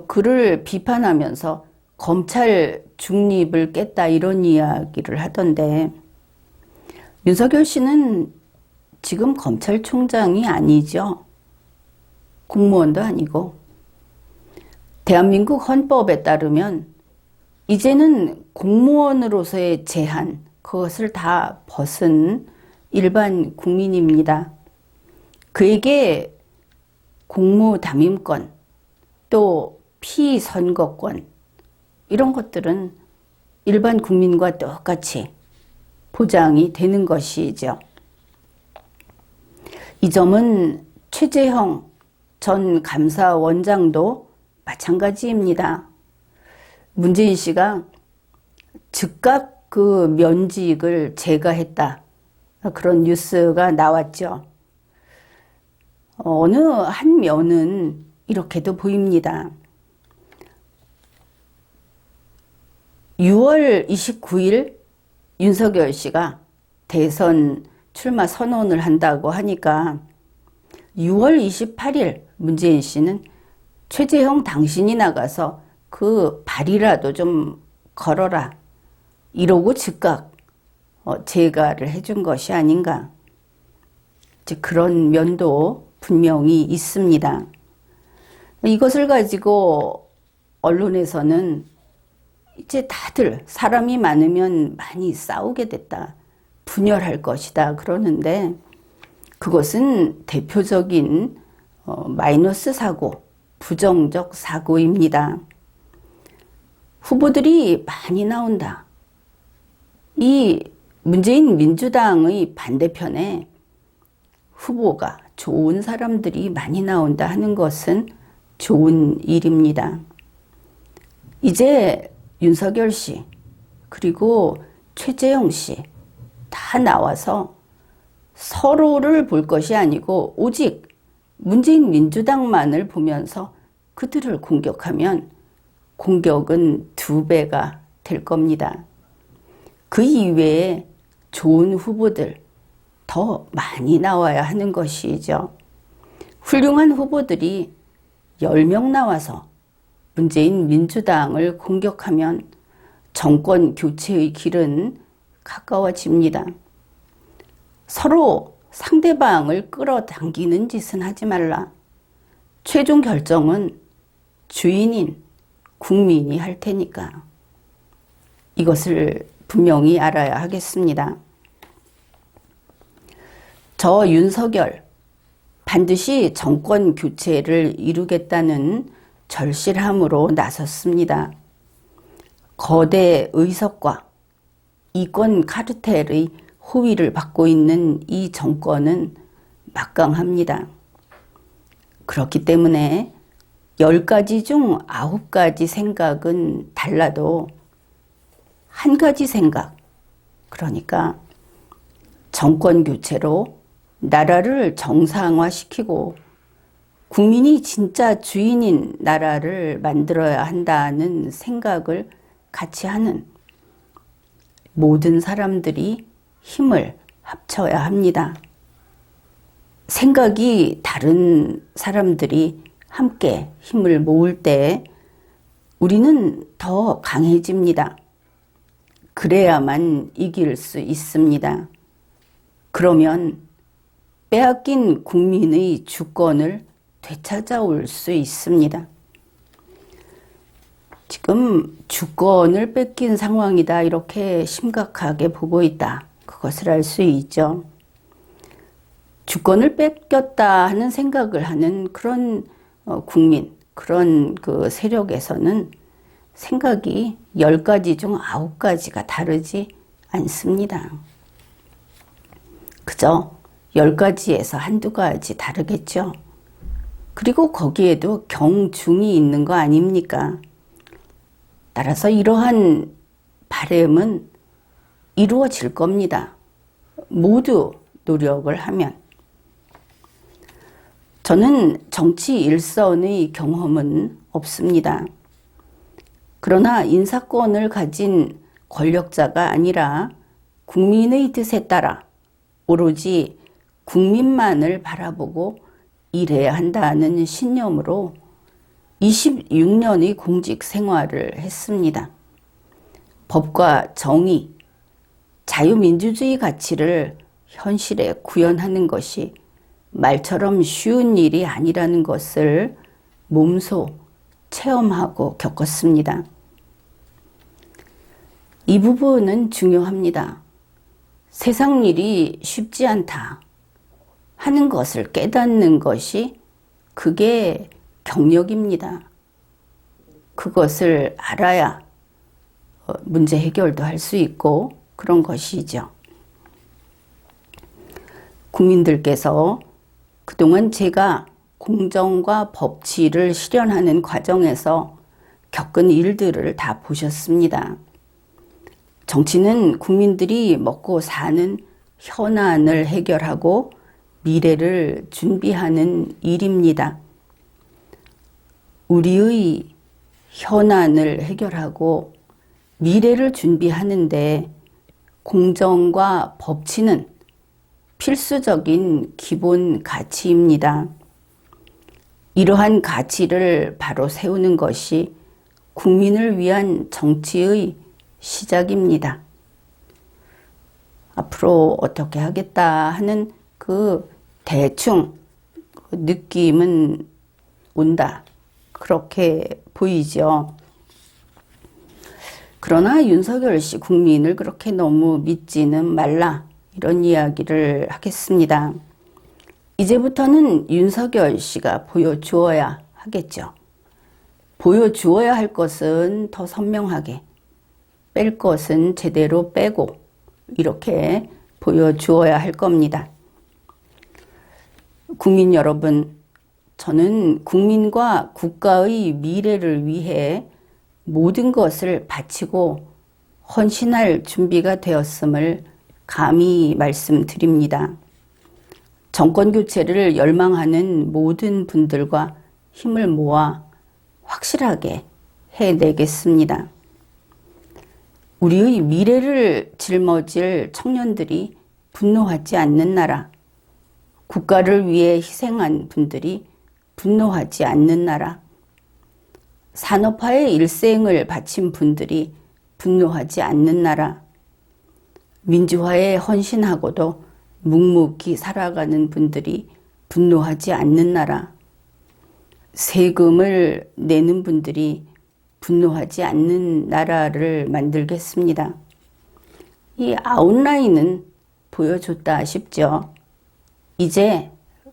그를 비판하면서 검찰 중립을 깼다 이런 이야기를 하던데 윤석열 씨는 지금 검찰총장이 아니죠. 공무원도 아니고 대한민국 헌법에 따르면 이제는 공무원으로서의 제한 그것을 다 벗은 일반 국민입니다. 그에게 공무담임권 또 피선거권 이런 것들은 일반 국민과 똑같이 보장이 되는 것이죠. 이 점은 최재형 전 감사원장도 마찬가지입니다. 문재인 씨가 즉각 그 면직을 제거했다. 그런 뉴스가 나왔죠. 어느 한 면은 이렇게도 보입니다. 6월 29일 윤석열 씨가 대선 출마 선언을 한다고 하니까 6월 28일 문재인 씨는 최재형 당신이 나가서 그 발이라도 좀 걸어라. 이러고 즉각 제거를 해준 것이 아닌가. 그런 면도 분명히 있습니다. 이것을 가지고 언론에서는 이제 다들 사람이 많으면 많이 싸우게 됐다. 분열할 것이다. 그러는데 그것은 대표적인 마이너스 사고, 부정적 사고입니다. 후보들이 많이 나온다. 이 문재인 민주당의 반대편에 후보가 좋은 사람들이 많이 나온다 하는 것은 좋은 일입니다. 이제 윤석열 씨 그리고 최재형 씨 다 나와서 서로를 볼 것이 아니고 오직 문재인 민주당만을 보면서 그들을 공격하면 공격은 2배가 될 겁니다. 그 이외에 좋은 후보들 더 많이 나와야 하는 것이죠. 훌륭한 후보들이 10명 나와서 문재인 민주당을 공격하면 정권 교체의 길은 가까워집니다. 서로 상대방을 끌어당기는 짓은 하지 말라. 최종 결정은 주인인 국민이 할 테니까. 이것을 분명히 알아야 하겠습니다. 저 윤석열 반드시 정권 교체를 이루겠다는 절실함으로 나섰습니다. 거대 의석과 이권 카르텔의 호위를 받고 있는 이 정권은 막강합니다. 그렇기 때문에 10가지 중 9가지 생각은 달라도 한 가지 생각, 그러니까 정권 교체로 나라를 정상화시키고 국민이 진짜 주인인 나라를 만들어야 한다는 생각을 같이 하는 모든 사람들이 힘을 합쳐야 합니다. 생각이 다른 사람들이 함께 힘을 모을 때 우리는 더 강해집니다. 그래야만 이길 수 있습니다. 그러면 빼앗긴 국민의 주권을 되찾아올 수 있습니다. 지금 주권을 뺏긴 상황이다 이렇게 심각하게 보고 있다. 그것을 알 수 있죠. 주권을 뺏겼다 하는 생각을 하는 그런 국민, 그런 그 세력에서는 생각이 10가지 중 9가지가 다르지 않습니다. 그저 10가지에서 한두 가지 다르겠죠. 그리고 거기에도 경중이 있는 거 아닙니까? 따라서 이러한 바람은 이루어질 겁니다. 모두 노력을 하면. 저는 정치 일선의 경험은 없습니다. 그러나 인사권을 가진 권력자가 아니라 국민의 뜻에 따라 오로지 국민만을 바라보고 일해야 한다는 신념으로 26년의 공직 생활을 했습니다. 법과 정의, 자유민주주의 가치를 현실에 구현하는 것이 말처럼 쉬운 일이 아니라는 것을 몸소 체험하고 겪었습니다. 이 부분은 중요합니다. 세상 일이 쉽지 않다 하는 것을 깨닫는 것이 그게 경력입니다. 그것을 알아야 문제 해결도 할 수 있고 그런 것이죠. 국민들께서 그동안 제가 공정과 법치를 실현하는 과정에서 겪은 일들을 다 보셨습니다. 정치는 국민들이 먹고 사는 현안을 해결하고 미래를 준비하는 일입니다. 우리의 현안을 해결하고 미래를 준비하는데 공정과 법치는 필수적인 기본 가치입니다. 이러한 가치를 바로 세우는 것이 국민을 위한 정치의 시작입니다. 앞으로 어떻게 하겠다 하는 그 대충 느낌은 온다. 그렇게 보이죠. 그러나 윤석열 씨 국민을 그렇게 너무 믿지는 말라. 이런 이야기를 하겠습니다. 이제부터는 윤석열 씨가 보여주어야 하겠죠. 보여주어야 할 것은 더 선명하게, 뺄 것은 제대로 빼고 이렇게 보여주어야 할 겁니다. 국민 여러분, 저는 국민과 국가의 미래를 위해 모든 것을 바치고 헌신할 준비가 되었음을 감히 말씀드립니다. 정권 교체를 열망하는 모든 분들과 힘을 모아 확실하게 해내겠습니다. 우리의 미래를 짊어질 청년들이 분노하지 않는 나라, 국가를 위해 희생한 분들이 분노하지 않는 나라, 산업화에 일생을 바친 분들이 분노하지 않는 나라, 민주화에 헌신하고도 묵묵히 살아가는 분들이 분노하지 않는 나라, 세금을 내는 분들이 분노하지 않는 나라를 만들겠습니다. 이 아웃라인은 보여줬다 싶죠. 이제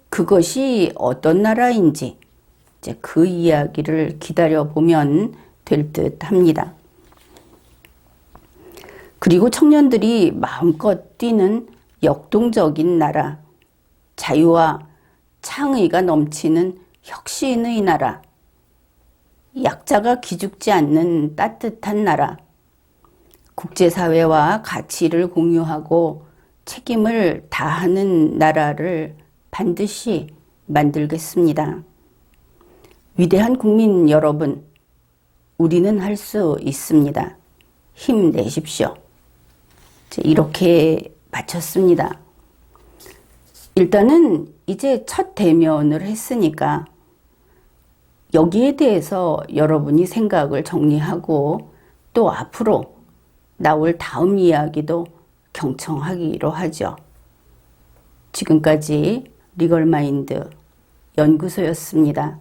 그것이 어떤 나라인지 이제 그 이야기를 기다려보면 될 듯 합니다. 그리고 청년들이 마음껏 뛰는 역동적인 나라, 자유와 창의가 넘치는 혁신의 나라, 약자가 기죽지 않는 따뜻한 나라, 국제사회와 가치를 공유하고 책임을 다하는 나라를 반드시 만들겠습니다. 위대한 국민 여러분, 우리는 할 수 있습니다. 힘내십시오. 이렇게 마쳤습니다. 일단은 이제 첫 대면을 했으니까 여기에 대해서 여러분이 생각을 정리하고 또 앞으로 나올 다음 이야기도 경청하기로 하죠. 지금까지 리걸마인드 연구소였습니다.